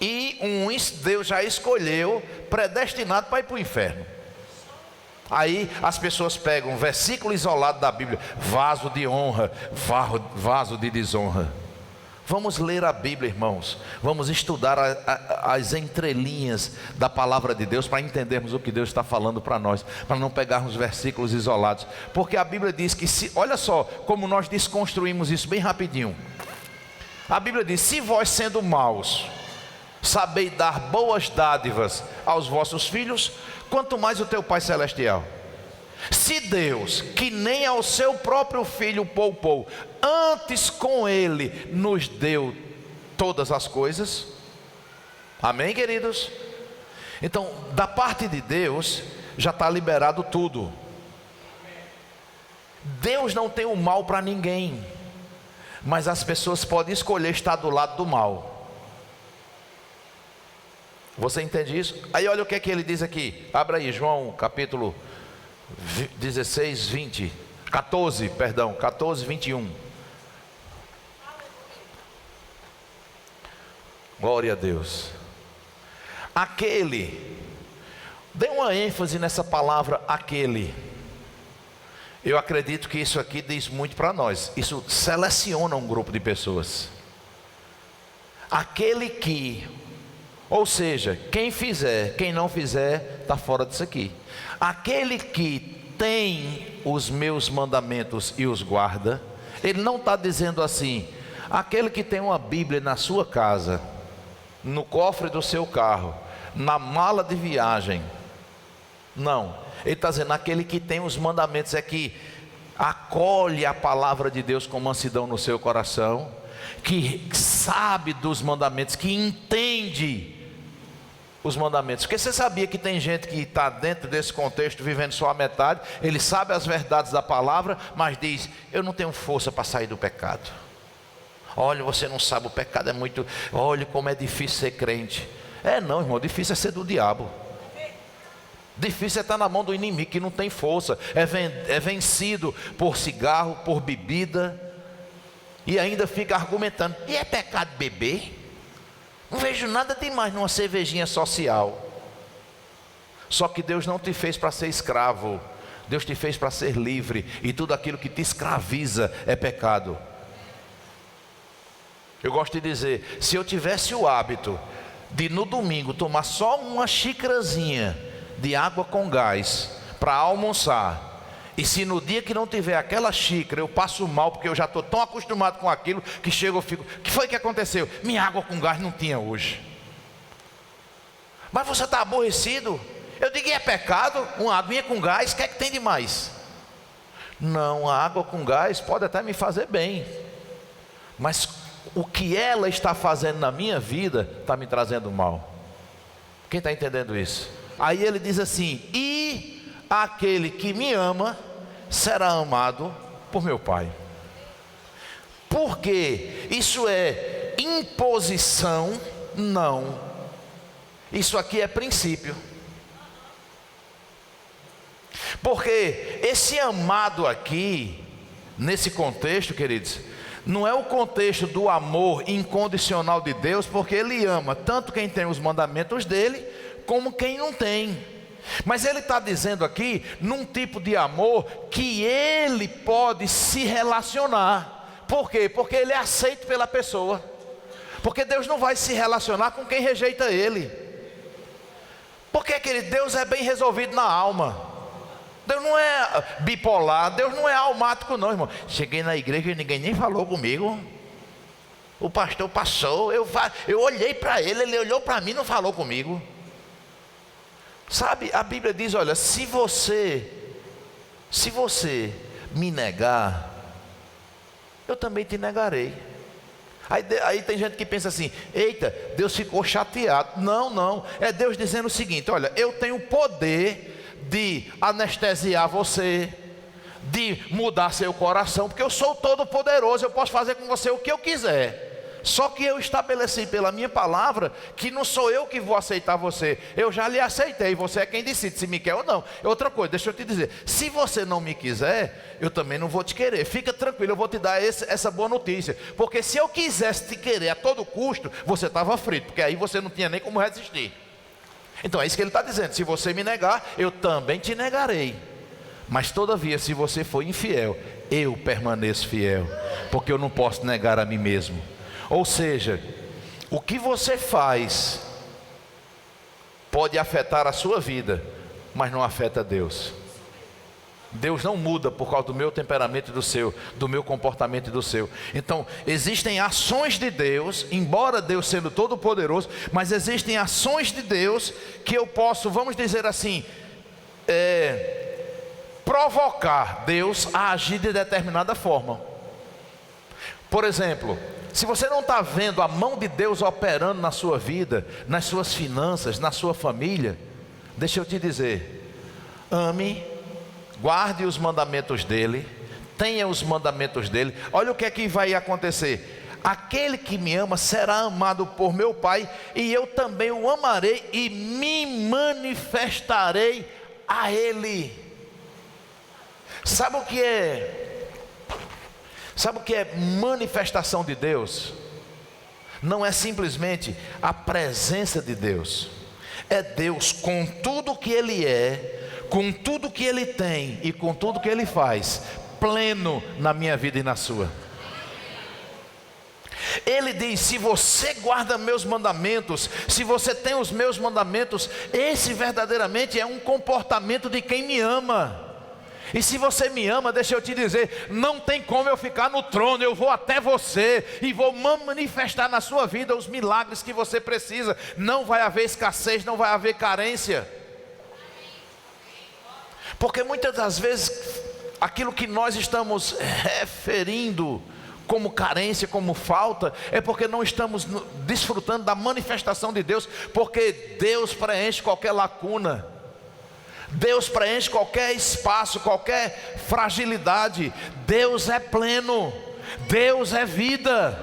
E uns Deus já escolheu predestinado para ir para o inferno. Aí as pessoas pegam um versículo isolado da Bíblia, vaso de honra, vaso de desonra. Vamos ler a Bíblia, irmãos. Vamos estudar as entrelinhas da palavra de Deus para entendermos o que Deus está falando para nós, para não pegarmos versículos isolados. Porque a Bíblia diz que, olha só como nós desconstruímos isso bem rapidinho. A Bíblia diz: se vós sendo maus, sabeis dar boas dádivas aos vossos filhos, quanto mais o teu Pai Celestial. Se Deus, que nem ao seu próprio Filho poupou, antes com Ele nos deu todas as coisas. Amém, queridos? Então, da parte de Deus, já está liberado tudo. Deus não tem o mal para ninguém, mas as pessoas podem escolher estar do lado do mal. Você entende isso? Aí olha o que é que ele diz aqui. Abra aí, João capítulo 14, 21. Glória a Deus. Aquele, dê uma ênfase nessa palavra aquele. Eu acredito que isso aqui diz muito para nós. Isso seleciona um grupo de pessoas. Aquele que, ou seja, quem fizer, quem não fizer, está fora disso aqui. Aquele que tem os meus mandamentos e os guarda. Ele não está dizendo assim, aquele que tem uma Bíblia na sua casa, no cofre do seu carro, na mala de viagem. Não, ele está dizendo aquele que tem os mandamentos, é que acolhe a palavra de Deus com mansidão no seu coração, que sabe dos mandamentos, que entende os mandamentos. Porque você sabia que tem gente que está dentro desse contexto vivendo só a metade. Ele sabe as verdades da palavra, mas diz: eu não tenho força para sair do pecado. Olha, você não sabe, o pecado é muito... Olha como é difícil ser crente. Não, irmão, difícil é ser do diabo. Difícil é estar na mão do inimigo que não tem força. É vencido por cigarro, por bebida, e ainda fica argumentando: e é pecado beber? Não vejo nada demais numa cervejinha social. Só que Deus não te fez para ser escravo. Deus te fez para ser livre. E tudo aquilo que te escraviza é pecado. Eu gosto de dizer, se eu tivesse o hábito de no domingo tomar só uma xícarazinha de água com gás para almoçar, e se no dia que não tiver aquela xícara eu passo mal, porque eu já estou tão acostumado com aquilo, que chego eu fico: o que foi que aconteceu? Minha água com gás não tinha hoje. Mas você está aborrecido? Eu digo: é pecado? Uma aguinha com gás, o que é que tem de mais? Não, a água com gás pode até me fazer bem, mas o que ela está fazendo na minha vida está me trazendo mal. Quem está entendendo isso? Aí ele diz assim: e aquele que me ama será amado por meu Pai. Porque isso é imposição? Não. Isso aqui é princípio. Porque esse amado aqui, nesse contexto, queridos, não é o contexto do amor incondicional de Deus, porque Ele ama tanto quem tem os mandamentos dEle, como quem não tem. Mas Ele está dizendo aqui, num tipo de amor, que Ele pode se relacionar. Por quê? Porque Ele é aceito pela pessoa. Porque Deus não vai se relacionar com quem rejeita Ele. Porque, querido, Deus é bem resolvido na alma. Deus não é bipolar, Deus não é almático não, irmão. Cheguei na igreja e ninguém nem falou comigo. O pastor passou, eu olhei para ele, ele olhou para mim e não falou comigo. Sabe, a Bíblia diz, olha, se você me negar, eu também te negarei. Aí tem gente que pensa assim: eita, Deus ficou chateado. Não, é Deus dizendo o seguinte: olha, eu tenho poder de anestesiar você, de mudar seu coração, porque eu sou todo poderoso, eu posso fazer com você o que eu quiser. Só que eu estabeleci pela minha palavra que não sou eu que vou aceitar você, eu já lhe aceitei, você é quem decide se me quer ou não. Outra coisa, deixa eu te dizer, se você não me quiser, eu também não vou te querer. Fica tranquilo, eu vou te dar essa boa notícia, porque se eu quisesse te querer a todo custo, você estava frito, porque aí você não tinha nem como resistir. Então é isso que ele está dizendo: se você me negar, eu também te negarei. Mas todavia, se você for infiel, eu permaneço fiel, porque eu não posso negar a mim mesmo. Ou seja, o que você faz pode afetar a sua vida, mas não afeta Deus. Deus não muda por causa do meu temperamento e do seu, do meu comportamento e do seu. Então, existem ações de Deus, embora Deus sendo todo poderoso, mas existem ações de Deus que eu posso, vamos dizer assim, provocar Deus a agir de determinada forma. Por exemplo, se você não está vendo a mão de Deus operando na sua vida, nas suas finanças, na sua família, deixa eu te dizer: ame, guarde os mandamentos dele, tenha os mandamentos dele. Olha o que é que vai acontecer: aquele que me ama será amado por meu Pai, e eu também o amarei e me manifestarei a ele. Sabe o que é? Sabe o que é manifestação de Deus? Não é simplesmente a presença de Deus, é Deus com tudo que Ele é, com tudo que Ele tem e com tudo que Ele faz, pleno na minha vida e na sua. Ele diz: se você guarda meus mandamentos, se você tem os meus mandamentos, esse verdadeiramente é um comportamento de quem me ama. E se você me ama, deixa eu te dizer, não tem como eu ficar no trono, eu vou até você e vou manifestar na sua vida os milagres que você precisa. Não vai haver escassez, não vai haver carência. Porque muitas das vezes, aquilo que nós estamos referindo como carência, como falta, é porque não estamos desfrutando da manifestação de Deus, porque Deus preenche qualquer lacuna. Deus preenche qualquer espaço, qualquer fragilidade. Deus é pleno, Deus é vida.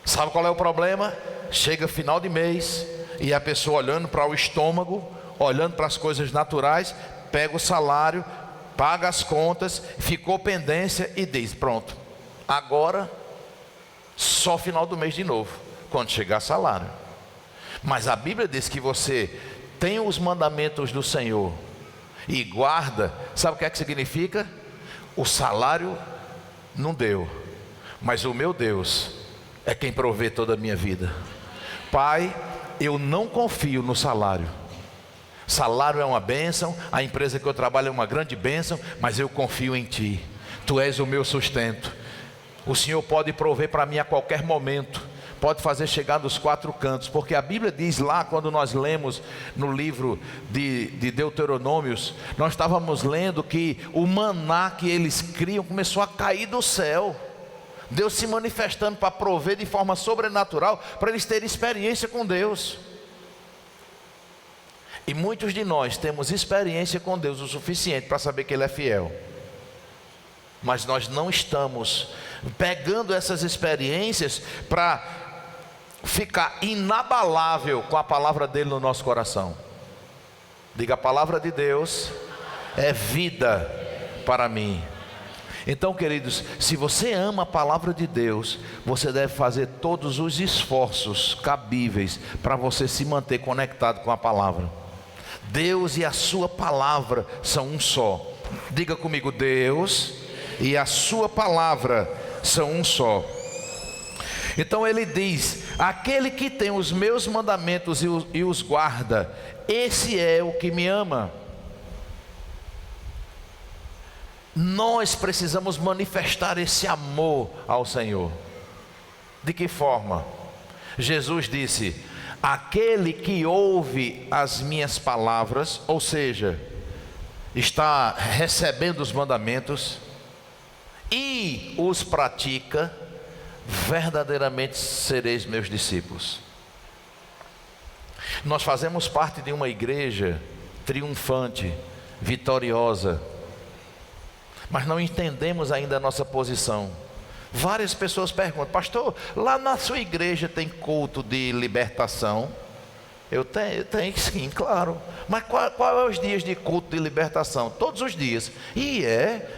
Sabe qual é o problema? Chega final de mês e a pessoa olhando para o estômago, olhando para as coisas naturais, pega o salário, paga as contas, ficou pendência e diz: pronto, agora só final do mês de novo, quando chegar salário. Mas a Bíblia diz que você tem os mandamentos do Senhor e guarda. Sabe o que é que significa? O salário não deu, mas o meu Deus é quem provê toda a minha vida. Pai, eu não confio no salário. Salário é uma bênção, a empresa que eu trabalho é uma grande bênção, mas eu confio em Ti. Tu és o meu sustento. O Senhor pode prover para mim a qualquer momento, pode fazer chegar dos quatro cantos, porque a Bíblia diz lá, quando nós lemos no livro de Deuteronômios, nós estávamos lendo que o maná que eles criam começou a cair do céu. Deus se manifestando para prover de forma sobrenatural, para eles terem experiência com Deus. E muitos de nós temos experiência com Deus o suficiente para saber que Ele é fiel, mas nós não estamos pegando essas experiências para ficar inabalável com a palavra dele no nosso coração. Diga: a palavra de Deus é vida para mim. Então, queridos, se você ama a palavra de Deus, você deve fazer todos os esforços cabíveis para você se manter conectado com a palavra. Deus e a sua palavra são um só. Diga comigo: Deus e a sua palavra são um só. Então ele diz: aquele que tem os meus mandamentos e os guarda, esse é o que me ama. Nós precisamos manifestar esse amor ao Senhor. De que forma? Jesus disse: aquele que ouve as minhas palavras, ou seja, está recebendo os mandamentos e os pratica, verdadeiramente sereis meus discípulos. Nós fazemos parte de uma igreja triunfante, vitoriosa, mas não entendemos ainda a nossa posição. Várias pessoas perguntam: pastor, lá na sua igreja tem culto de libertação? Eu tenho sim, claro. Mas qual é os dias de culto de libertação? Todos os dias. E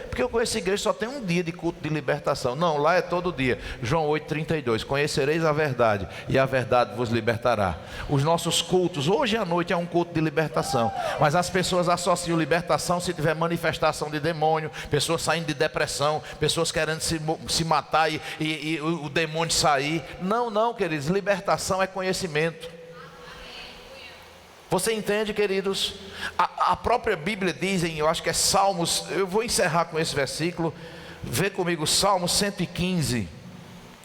porque eu conheço a igreja só tem um dia de culto de libertação. Não, lá é todo dia. João 8,32. Conhecereis a verdade, e a verdade vos libertará. Os nossos cultos, hoje à noite é um culto de libertação, mas as pessoas associam libertação se tiver manifestação de demônio, pessoas saindo de depressão, pessoas querendo se matar e o demônio sair. Não, queridos, libertação é conhecimento. Você entende, queridos? A própria Bíblia diz, eu acho que é Salmos, eu vou encerrar com esse versículo. Vê comigo, Salmo 115.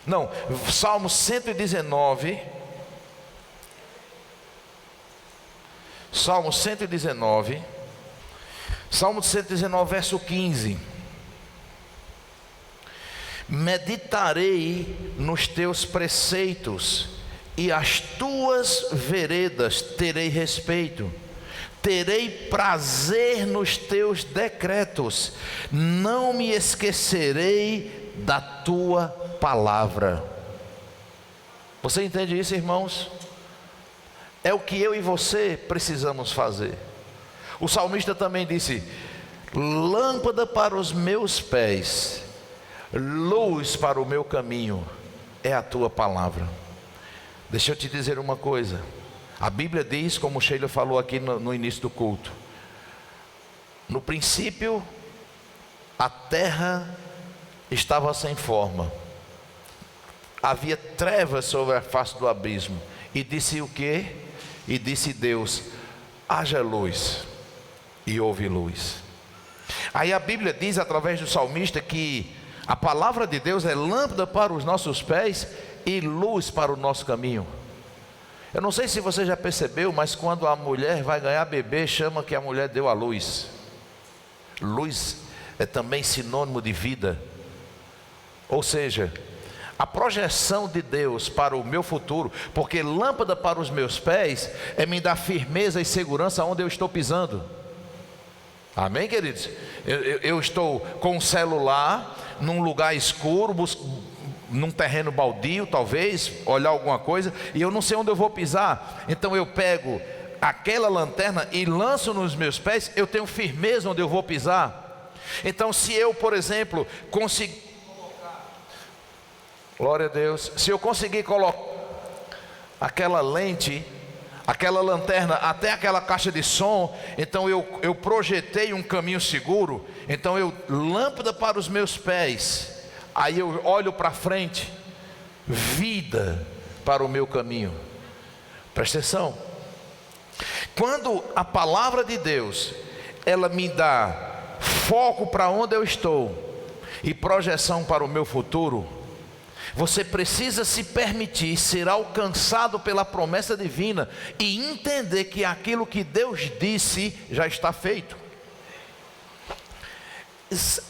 Não, Salmo 119. Salmo 119. Salmo 119, verso 15. Meditarei nos teus preceitos, e as tuas veredas terei respeito. Terei prazer nos teus decretos, não me esquecerei da tua palavra. Você entende isso, irmãos? É o que eu e você precisamos fazer. O salmista também disse: lâmpada para os meus pés, luz para o meu caminho é a tua palavra. Deixa eu te dizer uma coisa. A Bíblia diz, como Sheila falou aqui no início do culto: no princípio a terra estava sem forma, havia trevas sobre a face do abismo, e disse o quê? E disse Deus: haja luz, e houve luz. Aí a Bíblia diz através do salmista que a palavra de Deus é lâmpada para os nossos pés e luz para o nosso caminho. Eu não sei se você já percebeu, mas quando a mulher vai ganhar bebê, chama que a mulher deu a luz. Luz é também sinônimo de vida. Ou seja, a projeção de Deus para o meu futuro, porque lâmpada para os meus pés é me dar firmeza e segurança onde eu estou pisando. Amém, queridos? Eu estou com um celular num lugar escuro, num terreno baldio, talvez, olhar alguma coisa, e eu não sei onde eu vou pisar. Então eu pego aquela lanterna e lanço nos meus pés, eu tenho firmeza onde eu vou pisar. Então se eu, por exemplo, conseguir, glória a Deus, se eu conseguir colocar aquela lente, aquela lanterna até aquela caixa de som, então eu projetei um caminho seguro. Então lâmpada para os meus pés, aí eu olho para frente, vida para o meu caminho. Presta atenção. Quando a palavra de Deus, ela me dá foco para onde eu estou e projeção para o meu futuro, Você precisa se permitir ser alcançado pela promessa divina e entender que aquilo que Deus disse já está feito.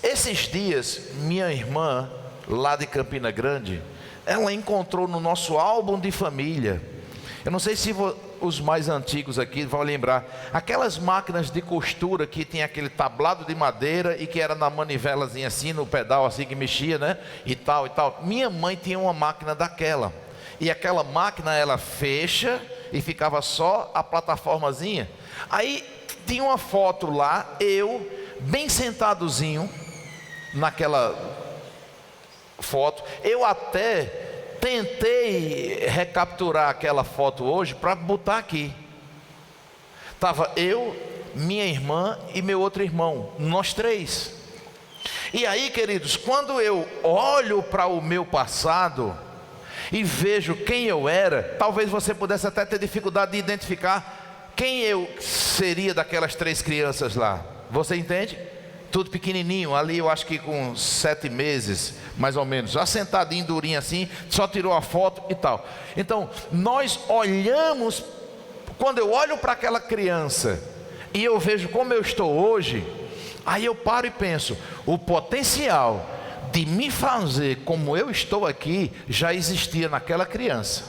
Esses dias, minha irmã, lá de Campina Grande, ela encontrou no nosso álbum de família, eu não sei se os mais antigos aqui vão lembrar, aquelas máquinas de costura que tinha aquele tablado de madeira e que era na manivelazinha assim, no pedal assim que mexia, né? E tal e tal. Minha mãe tinha uma máquina daquela, e aquela máquina ela fecha e ficava só a plataformazinha. Aí tinha uma foto lá, eu bem sentadozinho naquela foto. Eu até tentei recapturar aquela foto hoje para botar aqui. Estava eu, minha irmã e meu outro irmão, nós três. E aí, queridos, quando eu olho para o meu passado e vejo quem eu era, talvez você pudesse até ter dificuldade de identificar quem eu seria daquelas 3 crianças lá. Você entende? Tudo pequenininho, ali eu acho que com 7 meses, mais ou menos, já sentadinho, durinho assim, só tirou a foto e tal. Então, nós olhamos, quando eu olho para aquela criança e eu vejo como eu estou hoje, aí eu paro e penso, o potencial de me fazer como eu estou aqui, já existia naquela criança,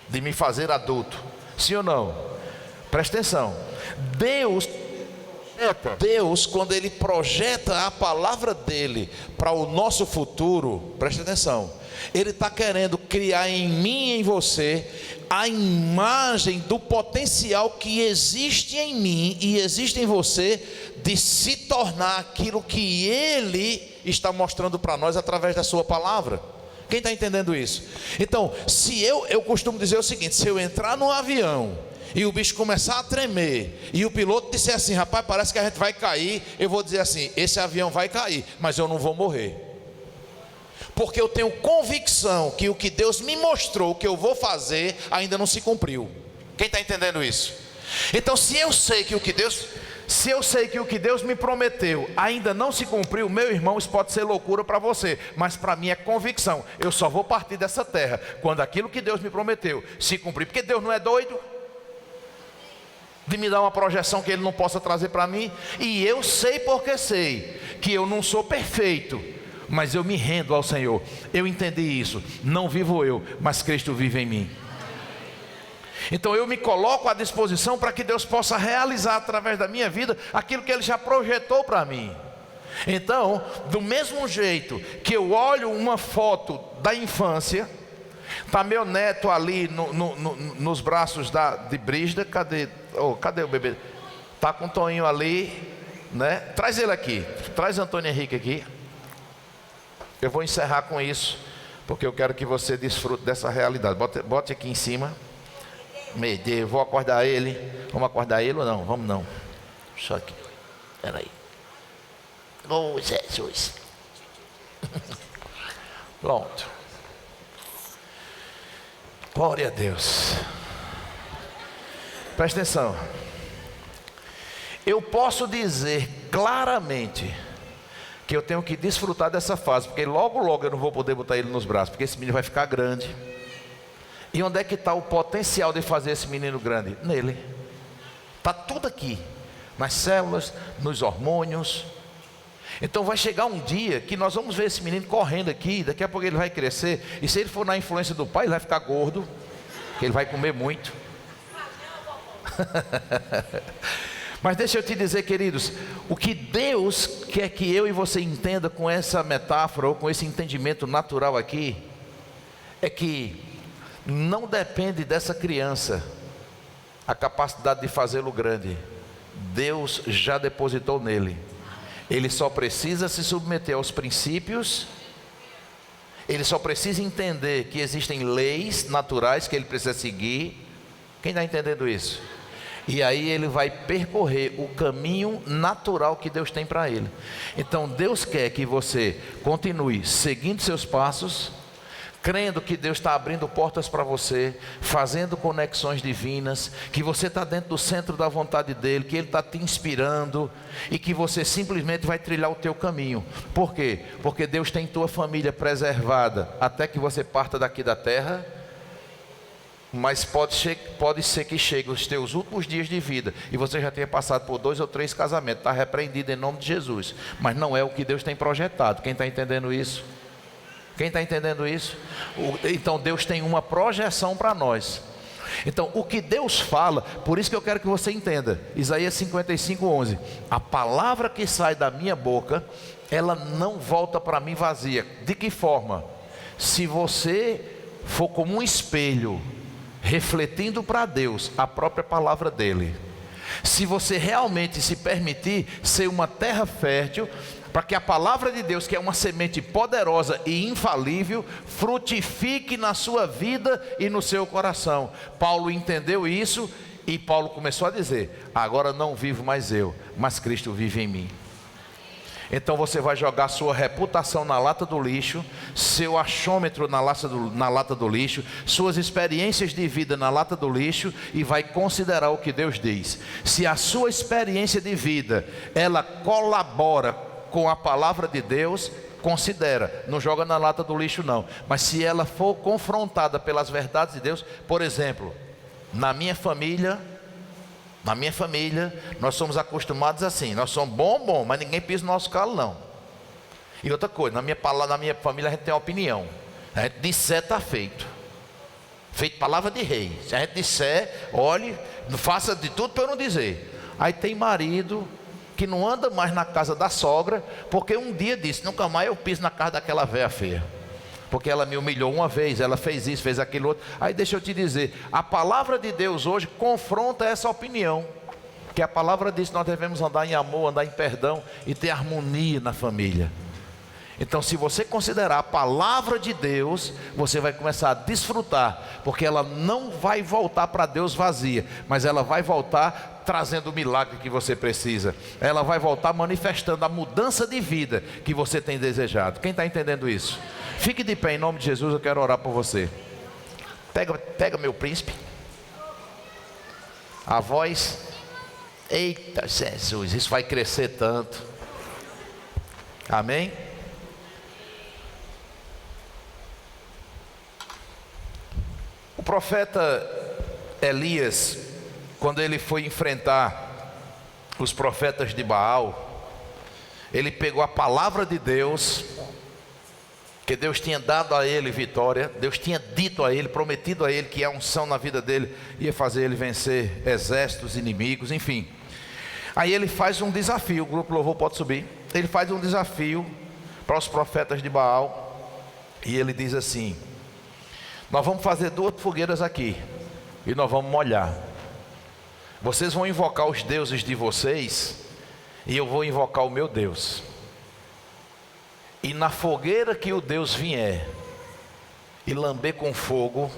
de me fazer adulto, sim ou não? Presta atenção, Deus, quando Ele projeta a palavra dEle para o nosso futuro, preste atenção, Ele está querendo criar em mim e em você a imagem do potencial que existe em mim e existe em você de se tornar aquilo que Ele está mostrando para nós através da sua palavra. Quem está entendendo isso? Então, se eu costumo dizer o seguinte, se eu entrar no avião e o bicho começar a tremer, e o piloto disser assim, rapaz, parece que a gente vai cair, eu vou dizer assim, esse avião vai cair, mas eu não vou morrer, porque eu tenho convicção que o que Deus me mostrou, que eu vou fazer, ainda não se cumpriu. Quem está entendendo isso? Então, se eu sei que o que Deus me prometeu ainda não se cumpriu, meu irmão, isso pode ser loucura para você, mas para mim é convicção. Eu só vou partir dessa terra quando aquilo que Deus me prometeu se cumprir, porque Deus não é doido de me dar uma projeção que Ele não possa trazer para mim. E eu sei, porque sei que eu não sou perfeito, mas eu me rendo ao Senhor. Eu entendi isso, não vivo eu, mas Cristo vive em mim. Então eu me coloco à disposição para que Deus possa realizar através da minha vida aquilo que Ele já projetou para mim. Então, do mesmo jeito que eu olho uma foto da infância, está meu neto ali nos braços de Brígida, cadê o bebê? Está com o Toninho ali, né? Traz ele aqui, traz Antônio Henrique aqui. Eu vou encerrar com isso, porque eu quero que você desfrute dessa realidade. Bote aqui em cima. Vou acordar ele. Vamos acordar ele ou não? Vamos não. Só aqui. Espera aí. Oh, Jesus. Pronto. Glória a Deus. Presta atenção. Eu posso dizer claramente que eu tenho que desfrutar dessa fase, porque logo eu não vou poder botar ele nos braços, porque esse menino vai ficar grande. E onde é que está o potencial de fazer esse menino grande? Nele. Está tudo aqui, nas células, nos hormônios. Então vai chegar um dia que nós vamos ver esse menino correndo aqui, daqui a pouco ele vai crescer, e se ele for na influência do pai, ele vai ficar gordo, porque ele vai comer muito. Mas deixa eu te dizer, queridos, o que Deus quer que eu e você entenda com essa metáfora, ou com esse entendimento natural aqui, é que não depende dessa criança a capacidade de fazê-lo grande. Deus já depositou nele. Ele só precisa se submeter aos princípios. Ele só precisa entender que existem leis naturais que ele precisa seguir. Quem está entendendo isso? E aí ele vai percorrer o caminho natural que Deus tem para ele. Então Deus quer que você continue seguindo seus passos, crendo que Deus está abrindo portas para você, fazendo conexões divinas, que você está dentro do centro da vontade dEle, que Ele está te inspirando e que você simplesmente vai trilhar o teu caminho. Por quê? Porque Deus tem tua família preservada até que você parta daqui da terra, mas pode ser que chegue os teus últimos dias de vida e você já tenha passado por 2 ou 3 casamentos. Está repreendido em nome de Jesus, mas não é o que Deus tem projetado. Quem está entendendo isso? Quem está entendendo isso? Então Deus tem uma projeção para nós. Então o que Deus fala, por isso que eu quero que você entenda, Isaías 55:11, a palavra que sai da minha boca, ela não volta para mim vazia. De que forma? Se você for como um espelho, refletindo para Deus a própria palavra dEle, se você realmente se permitir ser uma terra fértil, para que a palavra de Deus, que é uma semente poderosa e infalível, frutifique na sua vida e no seu coração. Paulo entendeu isso e Paulo começou a dizer: agora não vivo mais eu, mas Cristo vive em mim. Então você vai jogar sua reputação na lata do lixo, seu achômetro na lata do lixo, suas experiências de vida na lata do lixo, e vai considerar o que Deus diz. Se a sua experiência de vida, ela colabora com a palavra de Deus, considera, não joga na lata do lixo não. Mas se ela for confrontada pelas verdades de Deus, por exemplo, na minha família, nós somos acostumados assim, nós somos bom, mas ninguém pisa no nosso calo não. E outra coisa, na minha família a gente tem uma opinião, a gente disser está feito palavra de rei. Se a gente disser, olhe, faça de tudo para eu não dizer. Aí tem marido que não anda mais na casa da sogra, porque um dia disse: nunca mais eu piso na casa daquela véia feia, porque ela me humilhou uma vez, ela fez isso, fez aquilo outro. Aí deixa eu te dizer, a palavra de Deus hoje confronta essa opinião, que a palavra diz que nós devemos andar em amor, andar em perdão e ter harmonia na família. Então se você considerar a palavra de Deus, você vai começar a desfrutar, porque ela não vai voltar para Deus vazia, mas ela vai voltar trazendo o milagre que você precisa. Ela vai voltar manifestando a mudança de vida que você tem desejado. Quem está entendendo isso? Fique de pé em nome de Jesus, eu quero orar por você. Pega meu príncipe. A voz. Eita Jesus, isso vai crescer tanto. Amém? O profeta Elias, quando ele foi enfrentar os profetas de Baal, ele pegou a palavra de Deus, que Deus tinha dado a ele vitória, Deus tinha dito a ele, prometido a ele que a unção na vida dele ia fazer ele vencer exércitos inimigos, enfim. Aí ele faz um desafio, o grupo louvor pode subir. Ele faz um desafio para os profetas de Baal, e ele diz assim: nós vamos fazer 2 fogueiras aqui, e nós vamos molhar. Vocês vão invocar os deuses de vocês, e eu vou invocar o meu Deus. E na fogueira que o Deus vier e lamber com fogo,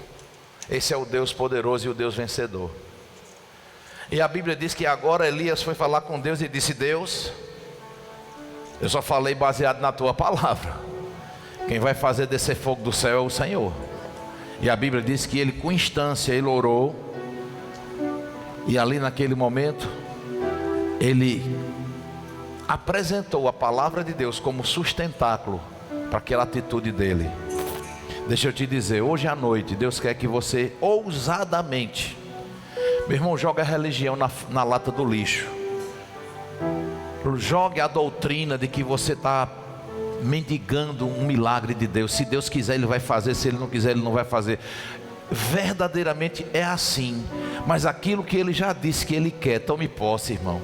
esse é o Deus poderoso e o Deus vencedor. E a Bíblia diz que agora Elias foi falar com Deus e disse: Deus, eu só falei baseado na tua palavra. Quem vai fazer descer fogo do céu é o Senhor. E a Bíblia diz que ele, com instância, ele orou. E ali naquele momento, ele apresentou a palavra de Deus como sustentáculo para aquela atitude dele. Deixa eu te dizer, hoje à noite Deus quer que você ousadamente, meu irmão, jogue a religião na lata do lixo. Jogue a doutrina de que você está mendigando um milagre de Deus. Se Deus quiser Ele vai fazer, se Ele não quiser Ele não vai fazer. Verdadeiramente é assim. Mas aquilo que Ele já disse que Ele quer, tome posse, irmão.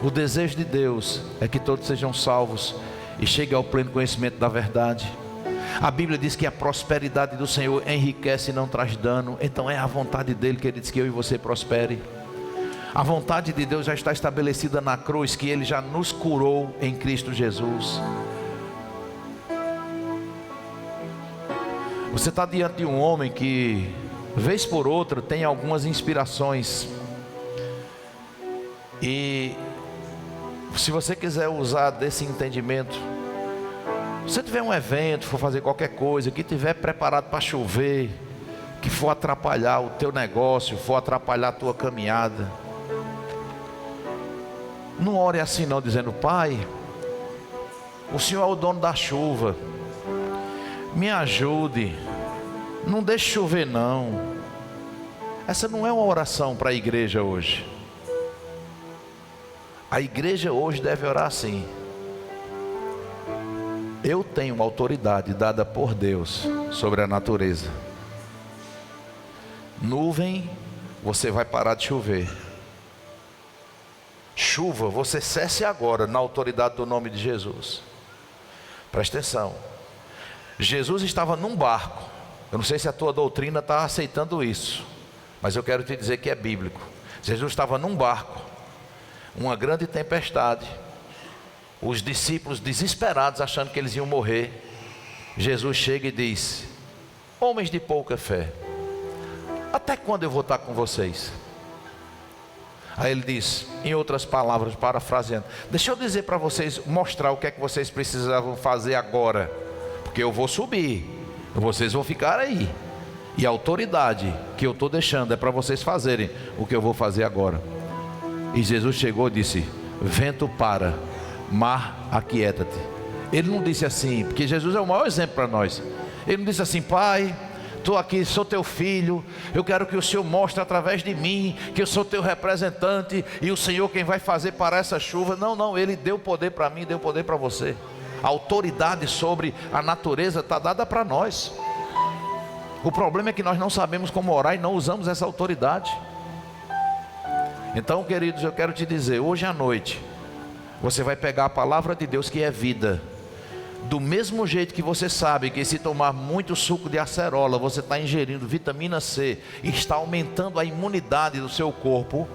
O desejo de Deus é que todos sejam salvos e cheguem ao pleno conhecimento da verdade. A Bíblia diz que a prosperidade do Senhor enriquece e não traz dano. Então é a vontade dEle que Ele diz que eu e você prospere. A vontade de Deus já está estabelecida na cruz, que Ele já nos curou em Cristo Jesus. Você está diante de um homem que, vez por outra, tem algumas inspirações. E se você quiser usar desse entendimento, Se você tiver um evento, for fazer qualquer coisa, que tiver preparado para chover, que for atrapalhar o teu negócio, for atrapalhar a tua caminhada, não ore assim não, dizendo: Pai, o Senhor é o dono da chuva, me ajude, não deixe chover não. Essa não é uma oração para a igreja hoje. A igreja hoje deve orar assim: eu tenho uma autoridade dada por Deus sobre a natureza. Nuvem, você vai parar de chover. Chuva, você cesse agora na autoridade do nome de Jesus. Presta atenção. Jesus estava num barco. Eu não sei se a tua doutrina está aceitando isso, mas eu quero te dizer que é bíblico. Jesus estava num barco, uma grande tempestade, os discípulos desesperados, achando que eles iam morrer. Jesus chega e diz: homens de pouca fé, até quando eu vou estar com vocês? Aí ele diz, em outras palavras, parafraseando: deixa eu dizer para vocês, mostrar o que é que vocês precisavam fazer agora, porque eu vou subir, vocês vão ficar aí, e a autoridade que eu estou deixando é para vocês fazerem o que eu vou fazer agora. E Jesus chegou e disse: vento para, mar aquieta-te. Ele não disse assim, porque Jesus é o maior exemplo para nós. Ele não disse assim: Pai, estou aqui, sou teu filho, eu quero que o Senhor mostre através de mim que eu sou teu representante e o Senhor quem vai fazer parar essa chuva. Não, não, Ele deu poder para mim, deu poder para você. A autoridade sobre a natureza está dada para nós. O problema é que nós não sabemos como orar e não usamos essa autoridade. Então, queridos, eu quero te dizer, hoje à noite você vai pegar a palavra de Deus, que é vida. Do mesmo jeito que você sabe que se tomar muito suco de acerola, você está ingerindo vitamina C e está aumentando a imunidade do seu corpo,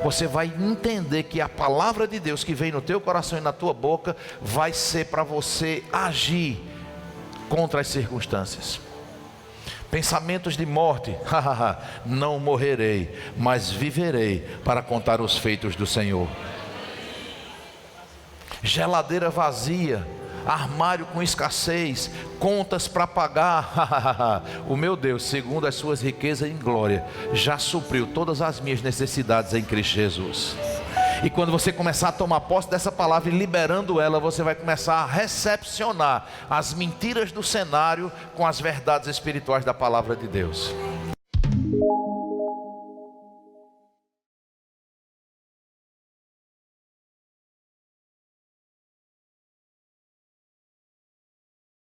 você vai entender que a palavra de Deus que vem no teu coração e na tua boca vai ser para você agir contra as circunstâncias. Pensamentos de morte: não morrerei, mas viverei para contar os feitos do Senhor. Geladeira vazia, armário com escassez, contas para pagar. O meu Deus, segundo as suas riquezas em glória, já supriu todas as minhas necessidades em Cristo Jesus. E quando você começar a tomar posse dessa palavra e liberando ela, você vai começar a recepcionar as mentiras do cenário com as verdades espirituais da palavra de Deus.